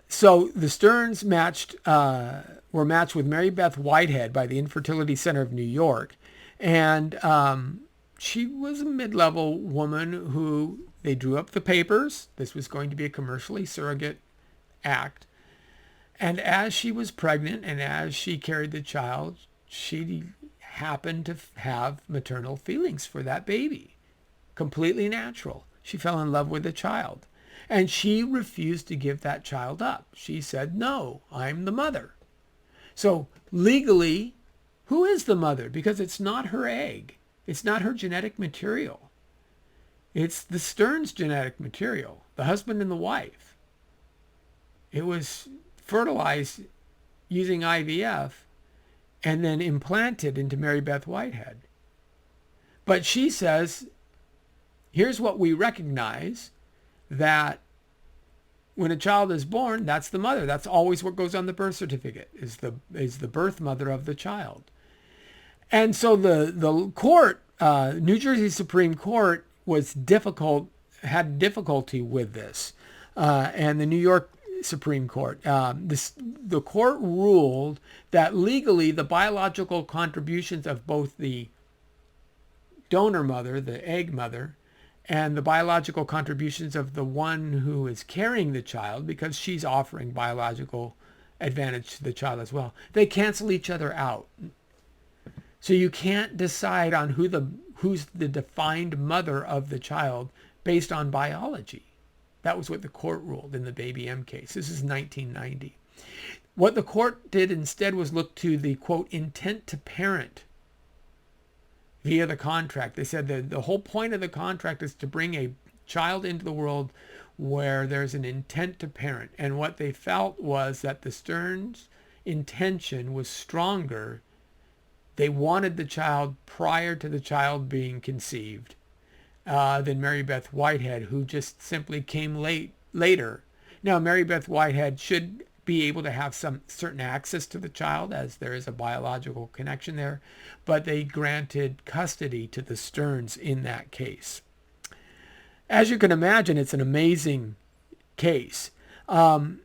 So the Sterns were matched with Mary Beth Whitehead by the Infertility Center of New York. And she was a mid-level woman who they drew up the papers. This was going to be a commercially surrogate act. And as she was pregnant and as she carried the child, she happened to have maternal feelings for that baby. Completely natural. She fell in love with the child. And she refused to give that child up. She said, no, I'm the mother. So legally, who is the mother? Because it's not her egg. It's not her genetic material. It's the Stearns genetic material, the husband and the wife. It was fertilized using IVF and then implanted into Mary Beth Whitehead. But she says, here's what we recognize, that when a child is born, that's the mother. That's always what goes on the birth certificate, is the birth mother of the child. And so the court, New Jersey Supreme Court, had difficulty with this, and the New York Supreme Court. The court ruled that legally the biological contributions of both the donor mother, the egg mother, and the biological contributions of the one who is carrying the child, because she's offering biological advantage to the child as well, they cancel each other out. So you can't decide on who's the defined mother of the child based on biology. That was what the court ruled in the Baby M case. This is 1990. What the court did instead was look to the, quote, intent to parent via the contract. They said that the whole point of the contract is to bring a child into the world where there's an intent to parent. And what they felt was that the Stearns' intention was stronger. They wanted the child prior to the child being conceived than Mary Beth Whitehead, who just simply came later. Now, Mary Beth Whitehead should be able to have some certain access to the child, as there is a biological connection there, but they granted custody to the Stearns in that case. As you can imagine, it's an amazing case. When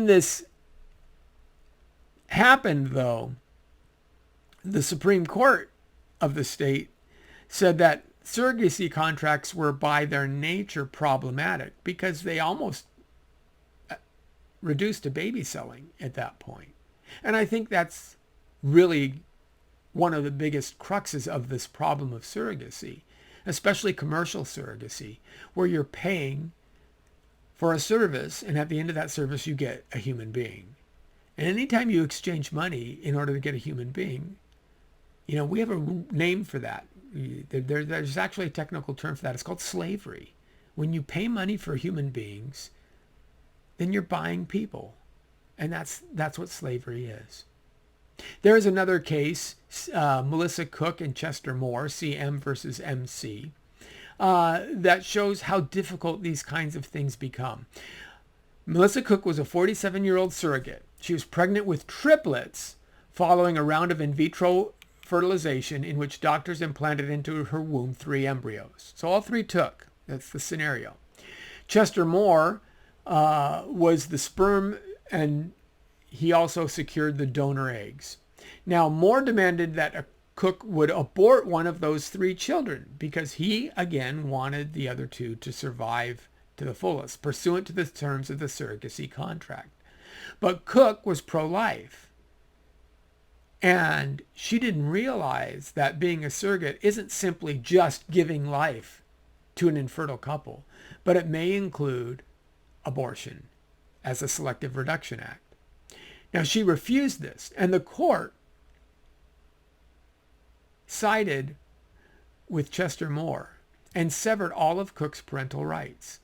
this happened, though, the Supreme Court of the state said that surrogacy contracts were by their nature problematic because they almost reduced to baby selling at that point. And I think that's really one of the biggest cruxes of this problem of surrogacy, especially commercial surrogacy, where you're paying for a service, and at the end of that service you get a human being. And anytime you exchange money in order to get a human being, we have a name for that. There's actually a technical term for that. It's called slavery. When you pay money for human beings, then you're buying people. And that's what slavery is. There is another case, Melissa Cook and Chester Moore, CM versus MC, that shows how difficult these kinds of things become. Melissa Cook was a 47-year-old surrogate. She was pregnant with triplets following a round of in vitro fertilization in which doctors implanted into her womb 3 embryos. So all 3 took. That's the scenario. Chester Moore was the sperm, and he also secured the donor eggs. Now, Moore demanded that a Cook would abort one of those 3 children because he, again, wanted the other 2 to survive to the fullest, pursuant to the terms of the surrogacy contract. But Cook was pro-life. And she didn't realize that being a surrogate isn't simply just giving life to an infertile couple, but it may include abortion as a selective reduction act. Now, she refused this, and the court sided with Chester Moore and severed all of Cook's parental rights.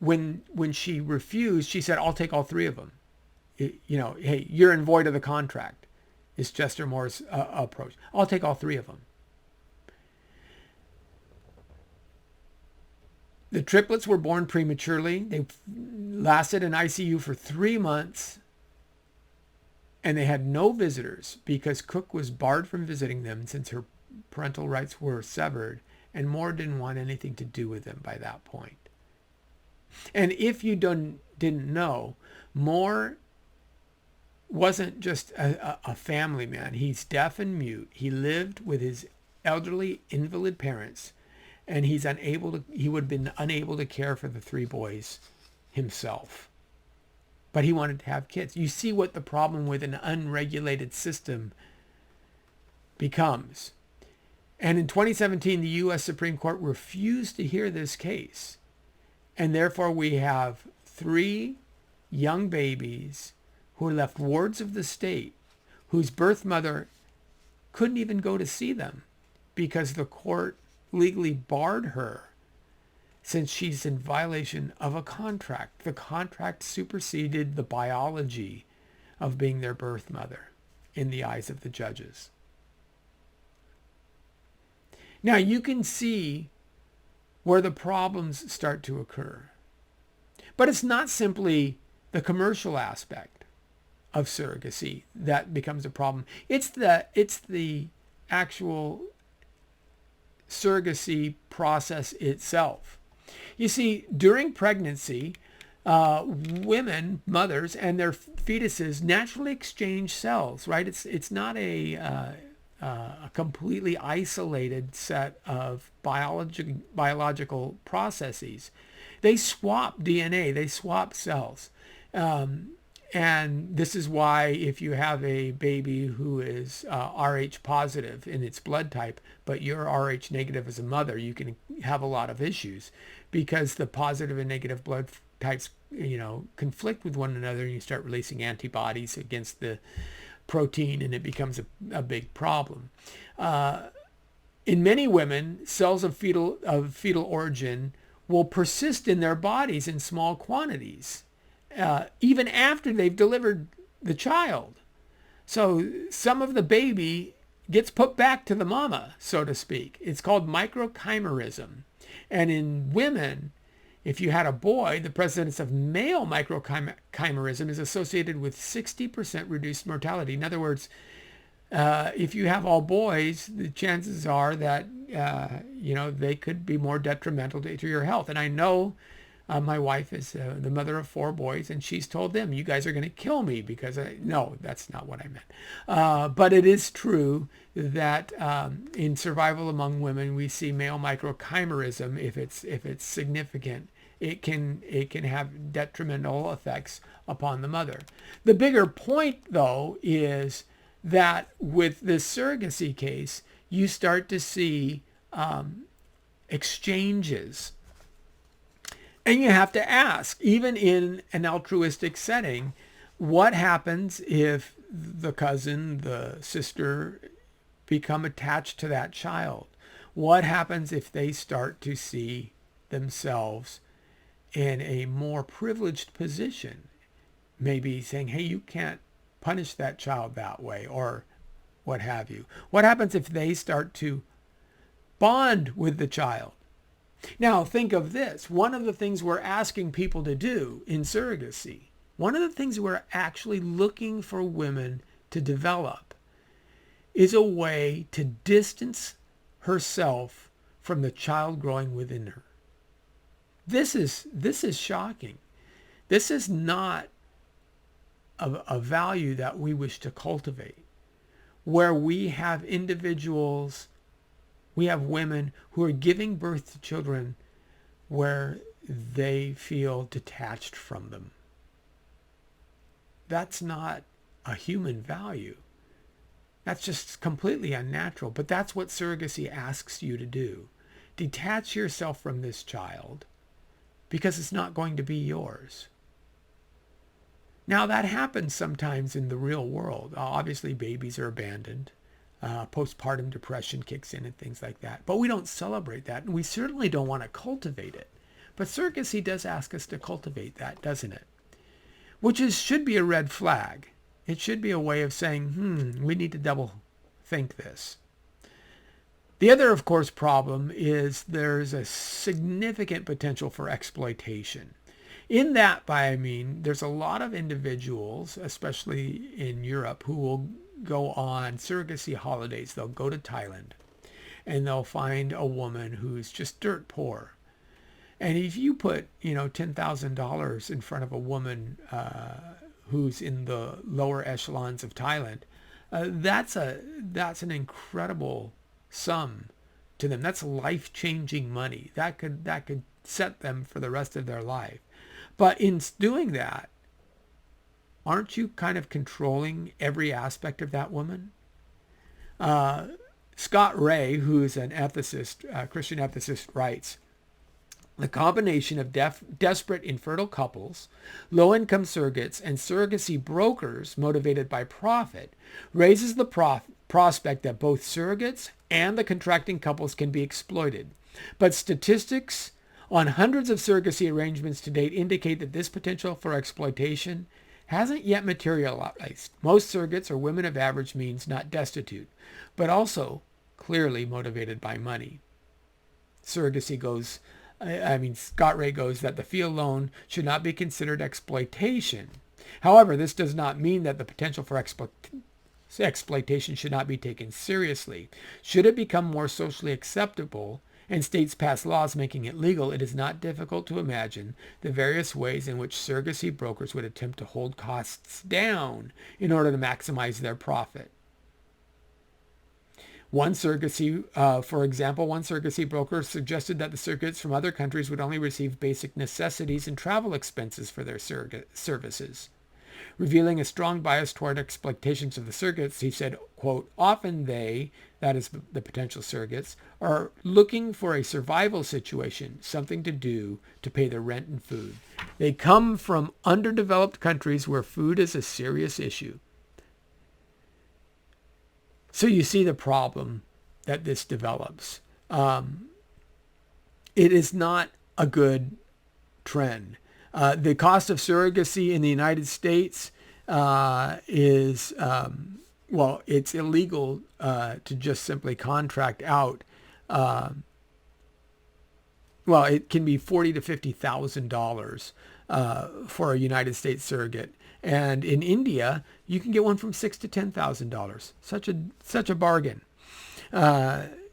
When she refused, she said, I'll take all 3 of them. Hey, you're in void of the contract, is Chester Moore's approach. I'll take all 3 of them. The triplets were born prematurely. They lasted in ICU for 3 months, and they had no visitors because Cook was barred from visiting them since her parental rights were severed, and Moore didn't want anything to do with them by that point. And if you didn't know, Moore wasn't just a family man. He's deaf and mute. He lived with his elderly invalid parents, and he would have been unable to care for the 3 boys himself. But he wanted to have kids. You see what the problem with an unregulated system becomes. And in 2017, the U.S. Supreme Court refused to hear this case. And therefore, we have 3 young babies who are left wards of the state, whose birth mother couldn't even go to see them because the court legally barred her since she's in violation of a contract. The contract superseded the biology of being their birth mother in the eyes of the judges. Now you can see where the problems start to occur. But it's not simply the commercial aspect of surrogacy that becomes a problem. It's the actual surrogacy process itself. You see, during pregnancy, women, mothers, and their fetuses naturally exchange cells, right? It's not a completely isolated set of biological processes. They swap DNA, they swap cells. And this is why if you have a baby who is Rh positive in its blood type, but you're Rh negative as a mother, you can have a lot of issues because the positive and negative blood types, conflict with one another, and you start releasing antibodies against the protein, and it becomes a big problem. In many women, cells of fetal origin will persist in their bodies in small quantities, even after they've delivered the child. So some of the baby gets put back to the mama, so to speak. It's called microchimerism. And in women, if you had a boy, the presence of male microchimerism is associated with 60% reduced mortality. In other words, if you have all boys, the chances are that, they could be more detrimental to your health. And I know my wife is the mother of 4 boys, and she's told them, you guys are going to kill me because no, that's not what I meant. But it is true that in survival among women, we see male microchimerism. If it's significant, it can have detrimental effects upon the mother. The bigger point, though, is that with this surrogacy case, you start to see exchanges. And you have to ask, even in an altruistic setting, what happens if the cousin, the sister become attached to that child? What happens if they start to see themselves in a more privileged position? Maybe saying, hey, you can't punish that child that way, or what have you. What happens if they start to bond with the child? Now, think of this. One of the things we're asking people to do in surrogacy, one of the things we're actually looking for women to develop is a way to distance herself from the child growing within her. This is shocking. This is not a value that we wish to cultivate, where we have individuals, we have women who are giving birth to children where they feel detached from them. That's not a human value. That's just completely unnatural. But that's what surrogacy asks you to do. Detach yourself from this child because it's not going to be yours. Now, that happens sometimes in the real world. Obviously, babies are abandoned. Postpartum depression kicks in and things like that. But we don't celebrate that, and we certainly don't want to cultivate it. But surrogacy does ask us to cultivate that, doesn't it? Which should be a red flag. It should be a way of saying, we need to double think this. The other, of course, problem is there's a significant potential for exploitation. In that, I mean, there's a lot of individuals, especially in Europe, who will go on surrogacy holidays. They'll go to Thailand and they'll find a woman who's just dirt poor. And if you put, $10,000 in front of a woman who's in the lower echelons of Thailand, that's an incredible sum to them. That's life-changing money. That could set them for the rest of their life. But in doing that, aren't you kind of controlling every aspect of that woman? Scott Ray, who's an ethicist, Christian ethicist, writes, The combination of desperate infertile couples, low-income surrogates, and surrogacy brokers motivated by profit raises the prospect that both surrogates and the contracting couples can be exploited. But statistics on hundreds of surrogacy arrangements to date indicate that this potential for exploitation hasn't yet materialized. Most surrogates are women of average means, not destitute, but also clearly motivated by money. Scott Ray goes that the fee alone should not be considered exploitation. However, this does not mean that the potential for exploitation should not be taken seriously. Should it become more socially acceptable and states pass laws making it legal, it is not difficult to imagine the various ways in which surrogacy brokers would attempt to hold costs down in order to maximize their profit. One surrogacy broker suggested that the surrogates from other countries would only receive basic necessities and travel expenses for their surrogate services. Revealing a strong bias toward exploitations of the surrogates, he said, quote, often they, that is the potential surrogates, are looking for a survival situation, something to do to pay their rent and food. They come from underdeveloped countries where food is a serious issue. So you see the problem that this develops. It is not a good trend. The cost of surrogacy in the United States is, it's illegal to just simply contract out. It can be $40,000 to $50,000 for a United States surrogate. And in India, you can get one from $6,000 to $10,000. Such a bargain.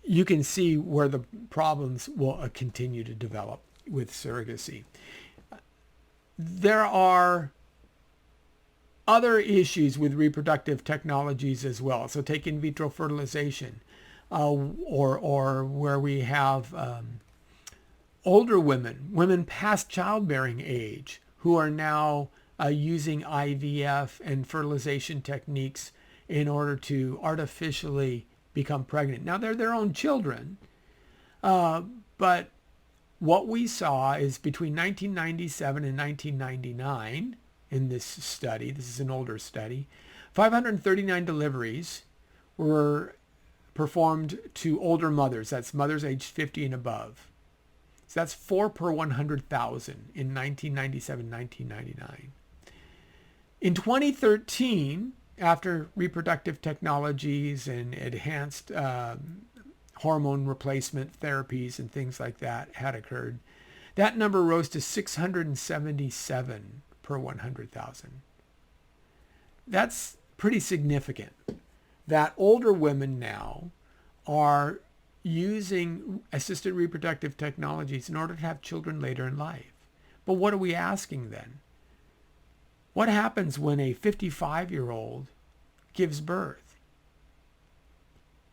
You can see where the problems will continue to develop with surrogacy. There are other issues with reproductive technologies as well. So take in vitro fertilization, or where we have older women past childbearing age, who are now using IVF and fertilization techniques in order to artificially become pregnant. Now, they're their own children, but what we saw is between 1997 and 1999 in this study, this is an older study, 539 deliveries were performed to older mothers. That's mothers aged 50 and above. So that's 4 per 100,000 in 1997, 1999. In 2013, after reproductive technologies and enhanced hormone replacement therapies and things like that had occurred, that number rose to 677 per 100,000. That's pretty significant. That older women now are using assisted reproductive technologies in order to have children later in life. But what are we asking then? What happens when a 55-year-old gives birth?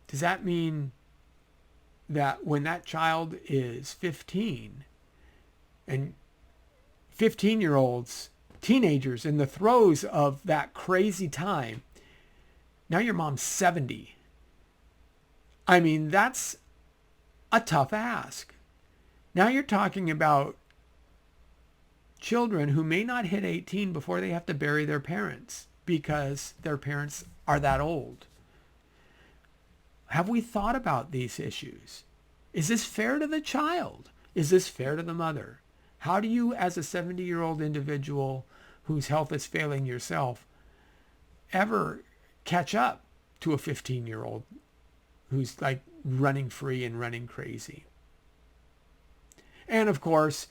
Does that mean that when that child is 15 and 15-year-olds, teenagers in the throes of that crazy time, now your mom's 70? I mean, that's a tough ask. Now you're talking about children who may not hit 18 before they have to bury their parents because their parents are that old. Have we thought about these issues? Is this fair to the child? Is this fair to the mother? How do you, as a 70-year-old individual whose health is failing yourself, ever catch up to a 15-year-old who's like running free and running crazy? And of course,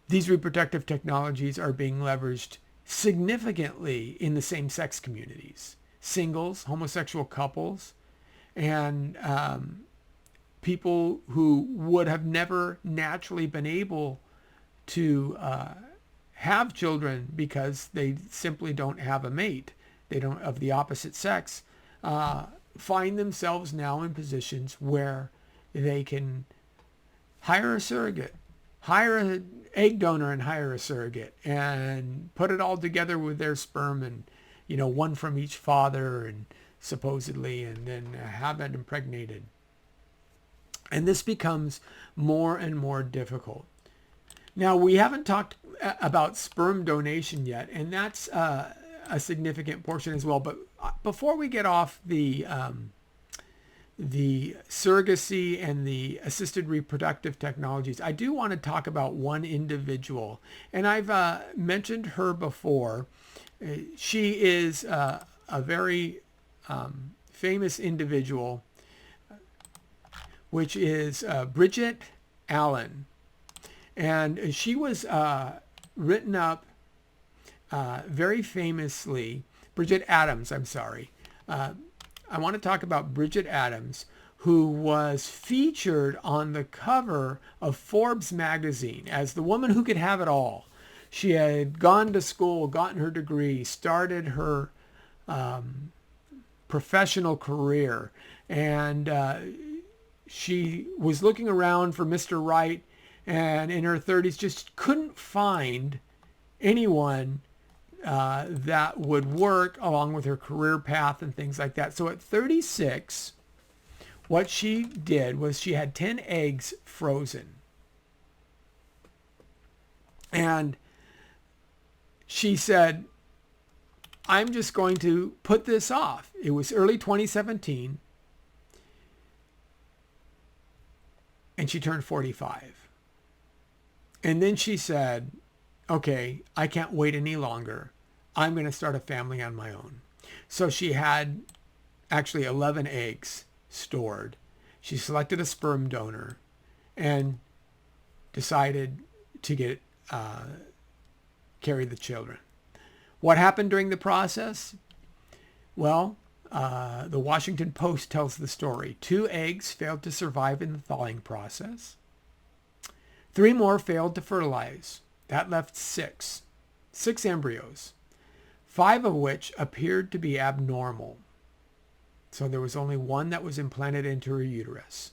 these reproductive technologies are being leveraged significantly in the same-sex communities. Singles, homosexual couples, and people who would have never naturally been able to have children because they simply don't have a mate, they don't of the opposite sex, find themselves now in positions where they can hire a surrogate, hire an egg donor and hire a surrogate, and put it all together with their sperm and, one from each father and supposedly, and then have it impregnated. And this becomes more and more difficult. Now, we haven't talked about sperm donation yet, and that's a significant portion as well. But before we get off the surrogacy and the assisted reproductive technologies, I do want to talk about one individual, and I've mentioned her before. She is a very famous individual, which is Bridget Allen. And she was written up very famously, Bridget Adams, I'm sorry. I want to talk about Bridget Adams, who was featured on the cover of Forbes magazine as the woman who could have it all. She had gone to school, gotten her degree, started her professional career, and she was looking around for Mr. Right, and in her 30s just couldn't find anyone that would work along with her career path and things like that. So at 36, what she did was she had 10 eggs frozen. And she said, I'm just going to put this off. It was early 2017. And she turned 45. And then she said, okay, I can't wait any longer. I'm going to start a family on my own. So she had actually 11 eggs stored. She selected a sperm donor and decided to carry the children. What happened during the process? Well, the Washington Post tells the story. 2 eggs failed to survive in the thawing process. 3 more failed to fertilize. That left 6 embryos, 5 of which appeared to be abnormal. So there was only 1 that was implanted into her uterus.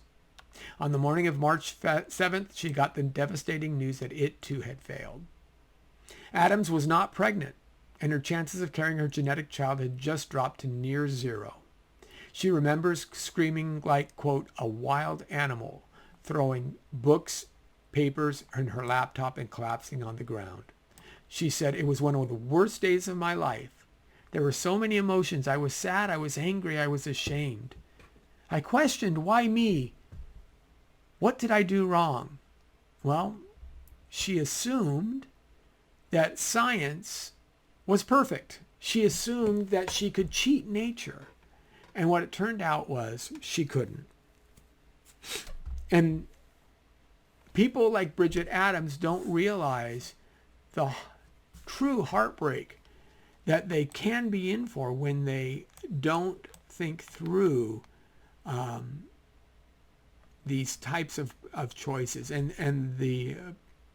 On the morning of March 7th, she got the devastating news that it too had failed. Adams was not pregnant, and her chances of carrying her genetic child had just dropped to near 0. She remembers screaming like, quote, a wild animal, throwing books, papers, and her laptop and collapsing on the ground. She said, it was one of the worst days of my life. There were so many emotions. I was sad, I was angry, I was ashamed. I questioned, why me? What did I do wrong? Well, she assumed that science was perfect. She assumed that she could cheat nature. And what it turned out was she couldn't. And people like Bridget Adams don't realize the true heartbreak that they can be in for when they don't think through these types of choices. And the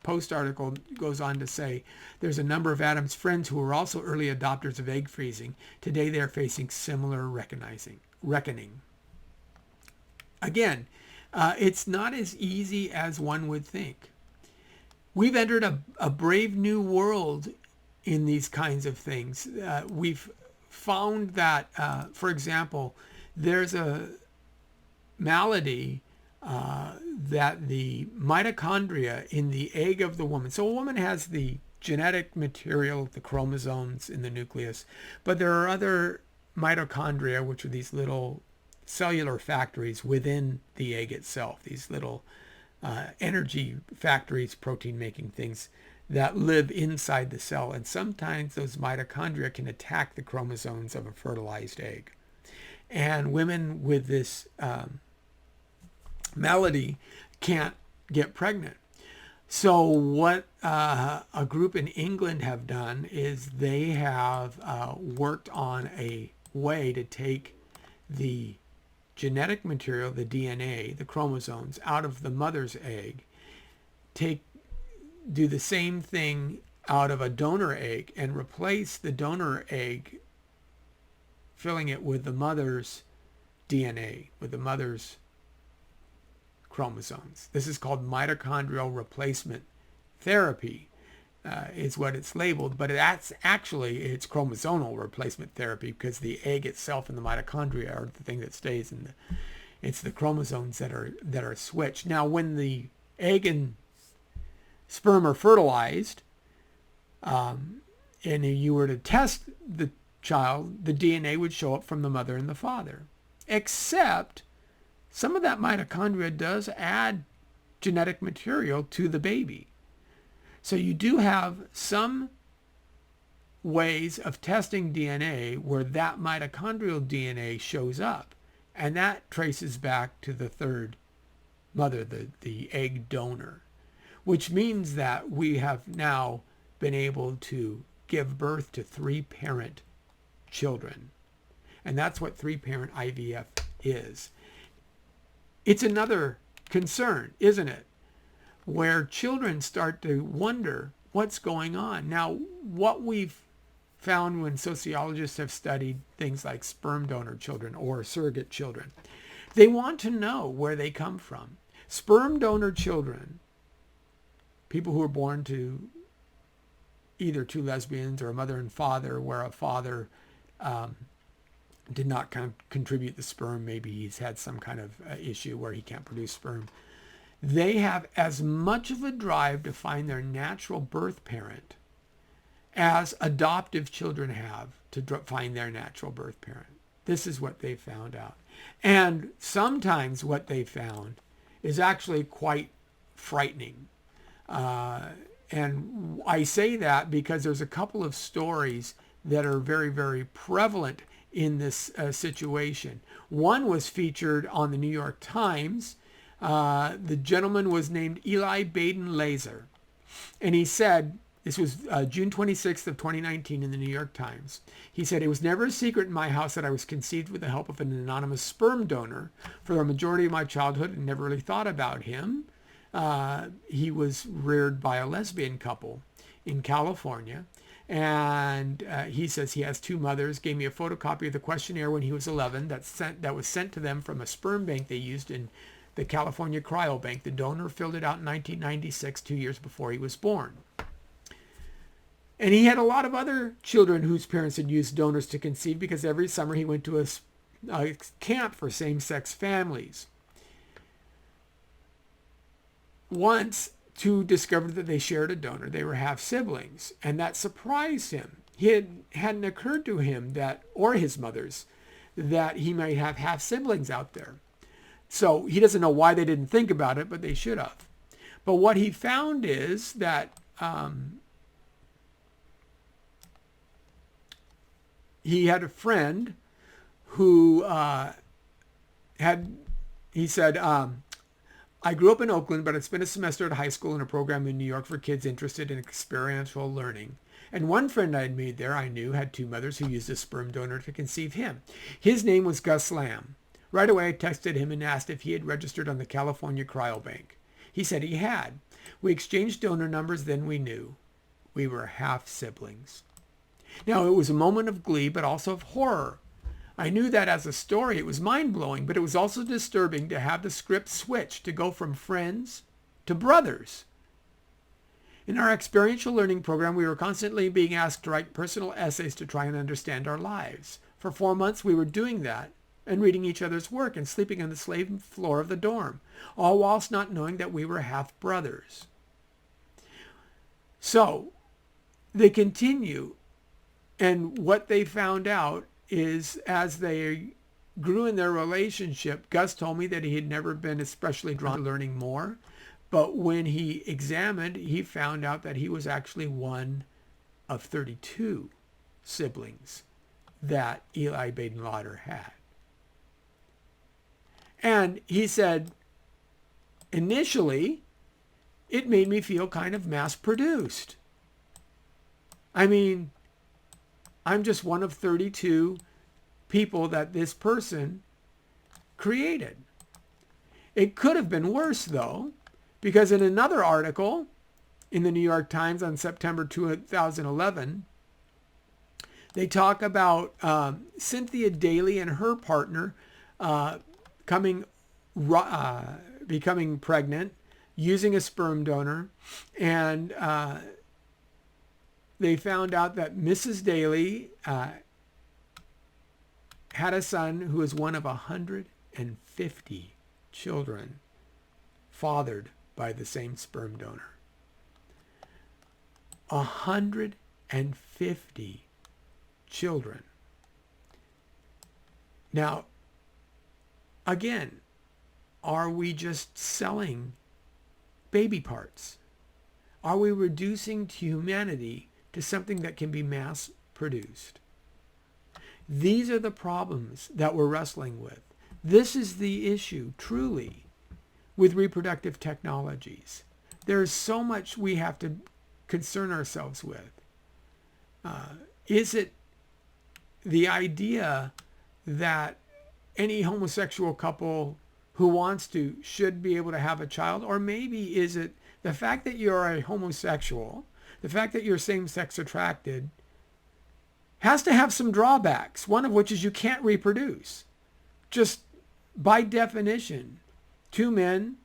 Post article goes on to say, there's a number of Adams' friends who were also early adopters of egg freezing. Today they are facing similar reckoning. Again, it's not as easy as one would think. We've entered a brave new world in these kinds of things. We've found that, for example, there's a malady that the mitochondria in the egg of the woman. So a woman has the genetic material, the chromosomes in the nucleus, but there are other mitochondria, which are these little cellular factories within the egg itself, these little energy factories, protein making things that live inside the cell. And sometimes those mitochondria can attack the chromosomes of a fertilized egg. And women with this malady can't get pregnant. So what a group in England have done is they have worked on a way to take the genetic material, the DNA, the chromosomes, out of the mother's egg, do the same thing out of a donor egg and replace the donor egg, filling it with the mother's DNA, with the mother's chromosomes. This is called mitochondrial replacement therapy, is what it's labeled, but it's chromosomal replacement therapy, because the egg itself and the mitochondria are the thing that stays in it's the chromosomes that are switched. Now, when the egg and sperm are fertilized, and if you were to test the child, the DNA would show up from the mother and the father. Except some of that mitochondria does add genetic material to the baby. So you do have some ways of testing DNA where that mitochondrial DNA shows up. And that traces back to the third mother, the egg donor, which means that we have now been able to give birth to 3-parent children. And that's what 3-parent IVF is. It's another concern, isn't it? Where children start to wonder what's going on. Now, what we've found when sociologists have studied things like sperm donor children or surrogate children, they want to know where they come from. Sperm donor children, people who are born to either two lesbians or a mother and father, where a father did not contribute the sperm, maybe he's had some kind of issue where he can't produce sperm, they have as much of a drive to find their natural birth parent as adoptive children have to find their natural birth parent. This is what they found out. And sometimes what they found is actually quite frightening. And I say that because there's a couple of stories that are very, very prevalent in this situation. One was featured on the New York Times. The gentleman was named Eli Baden-Laser. And he said, this was June 26th of 2019 in the New York Times. He said, "It was never a secret in my house that I was conceived with the help of an anonymous sperm donor. For the majority of my childhood, I never really thought about him. He was reared by a lesbian couple in California. And he says he has 2 mothers, gave me a photocopy of the questionnaire when he was 11 that was sent to them from a sperm bank they used in the California Cryobank. The donor filled it out in 1996, 2 years before he was born." And he had a lot of other children whose parents had used donors to conceive because every summer he went to a camp for same-sex families. Once, 2 discovered that they shared a donor. They were half siblings, and that surprised him. It hadn't occurred to him that, or his mother's, that he might have half siblings out there. So he doesn't know why they didn't think about it, but they should have. But what he found is that he had a friend who he said, "I grew up in Oakland, but I spent a semester at high school in a program in New York for kids interested in experiential learning. And one friend I had made there I knew had 2 mothers who used a sperm donor to conceive him. His name was Gus Lamb. Right away, I texted him and asked if he had registered on the California Cryobank. He said he had. We exchanged donor numbers, then we knew. We were half siblings." Now, it was a moment of glee, but also of horror. I knew that as a story, it was mind-blowing, but it was also disturbing to have the script switch to go from friends to brothers. In our experiential learning program, we were constantly being asked to write personal essays to try and understand our lives. For 4 months, we were doing that and reading each other's work and sleeping on the slave floor of the dorm, all whilst not knowing that we were half brothers. So they continue, and what they found out is as they grew in their relationship, Gus told me that he had never been especially drawn to learning more. But when he examined, he found out that he was actually one of 32 siblings that Eli Baden-Laser had. And he said, initially, it made me feel kind of mass-produced. I mean, I'm just one of 32 people that this person created. It could have been worse, though, because in another article in the New York Times on September 2011, they talk about Cynthia Daly and her partner becoming pregnant using a sperm donor, and they found out that Mrs. Daly had a son who was one of 150 children fathered by the same sperm donor. 150 children. Now, again, are we just selling baby parts? Are we reducing humanity to something that can be mass produced? These are the problems that we're wrestling with. This is the issue, truly, with reproductive technologies. There's so much we have to concern ourselves with. Is it the idea that any homosexual couple who wants to should be able to have a child? Or maybe is it the fact that you're a homosexual, the fact that you're same-sex attracted, has to have some drawbacks, one of which is you can't reproduce. Just by definition, two men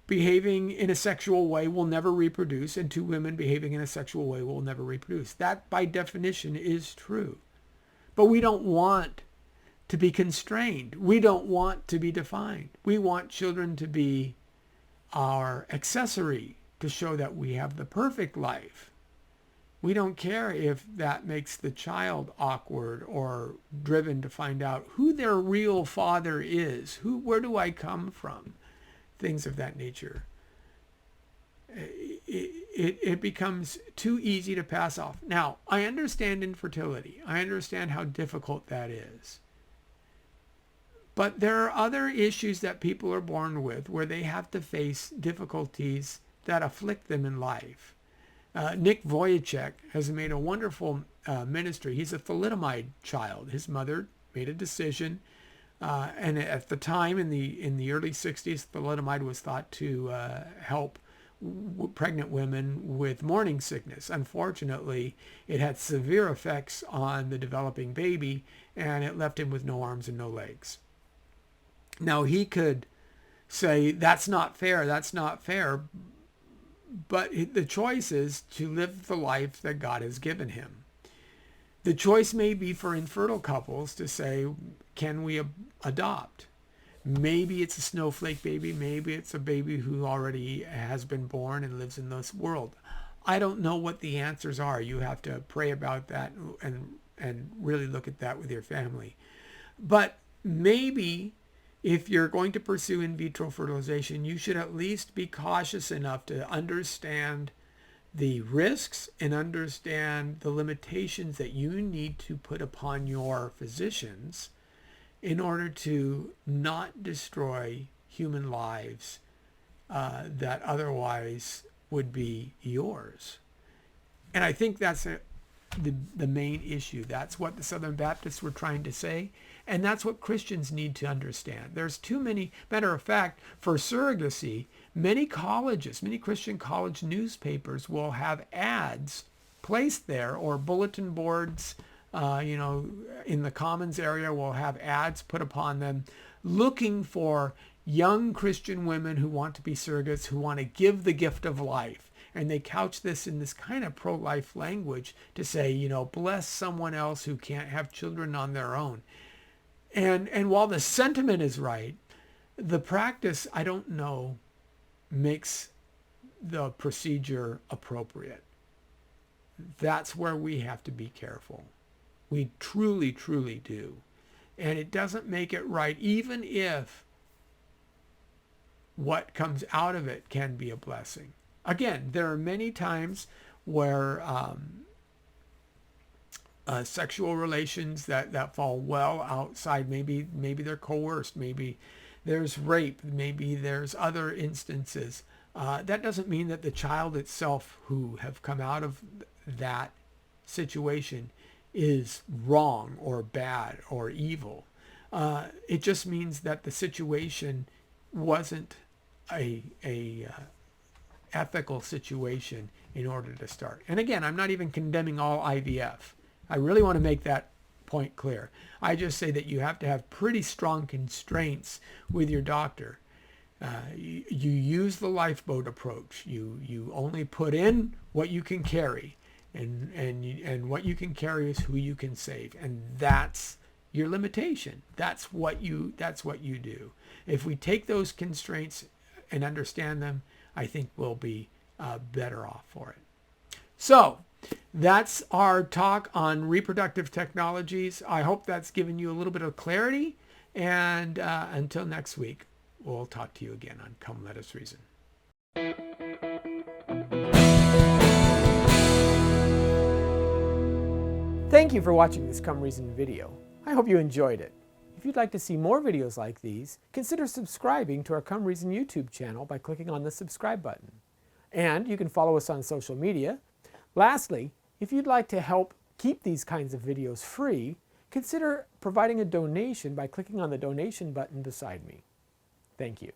behaving in a sexual way will never reproduce, and two women behaving in a sexual way will never reproduce. That, by definition, is true. But we don't want to be constrained. We don't want to be defined. We want children to be our accessory to show that we have the perfect life. We don't care if that makes the child awkward or driven to find out who their real father is. Where do I come from? Things of that nature. It becomes too easy to pass off. Now, I understand infertility. I understand how difficult that is. But there are other issues that people are born with where they have to face difficulties that afflict them in life. Nick Vujicic has made a wonderful ministry. He's a thalidomide child. His mother made a decision, and at the time in the early 60s, thalidomide was thought to help pregnant women with morning sickness. Unfortunately, it had severe effects on the developing baby, and it left him with no arms and no legs. Now, he could say, that's not fair, but the choice is to live the life that God has given him. The choice may be for infertile couples to say, can we adopt? Maybe it's a snowflake baby. Maybe it's a baby who already has been born and lives in this world. I don't know what the answers are. You have to pray about that and really look at that with your family. But maybe if you're going to pursue in vitro fertilization, you should at least be cautious enough to understand the risks and understand the limitations that you need to put upon your physicians in order to not destroy human lives that otherwise would be yours. And I think that's the main issue. That's what the Southern Baptists were trying to say. And that's what Christians need to understand. There's too many, matter of fact, for surrogacy, many colleges, many Christian college newspapers will have ads placed there, or bulletin boards, in the commons area will have ads put upon them looking for young Christian women who want to be surrogates, who want to give the gift of life. And they couch this in this kind of pro-life language to say, bless someone else who can't have children on their own. And while the sentiment is right, the practice, I don't know, makes the procedure appropriate. That's where we have to be careful. We truly, truly do. And it doesn't make it right, even if what comes out of it can be a blessing. Again, there are many times where sexual relations that fall well outside, maybe they're coerced, maybe there's rape, maybe there's other instances. That doesn't mean that the child itself who have come out of that situation is wrong or bad or evil. It just means that the situation wasn't a ethical situation in order to start. And again, I'm not even condemning all IVF. I really want to make that point clear. I just say that you have to have pretty strong constraints with your doctor. You use the lifeboat approach. You only put in what you can carry, and what you can carry is who you can save, and that's your limitation. That's what you do. If we take those constraints and understand them, I think we'll be better off for it. So that's our talk on reproductive technologies. I hope that's given you a little bit of clarity. And until next week, we'll talk to you again on Come Let Us Reason. Thank you for watching this Come Reason video. I hope you enjoyed it. If you'd like to see more videos like these, consider subscribing to our Come Reason YouTube channel by clicking on the subscribe button. And you can follow us on social media. Lastly, if you'd like to help keep these kinds of videos free, consider providing a donation by clicking on the donation button beside me. Thank you.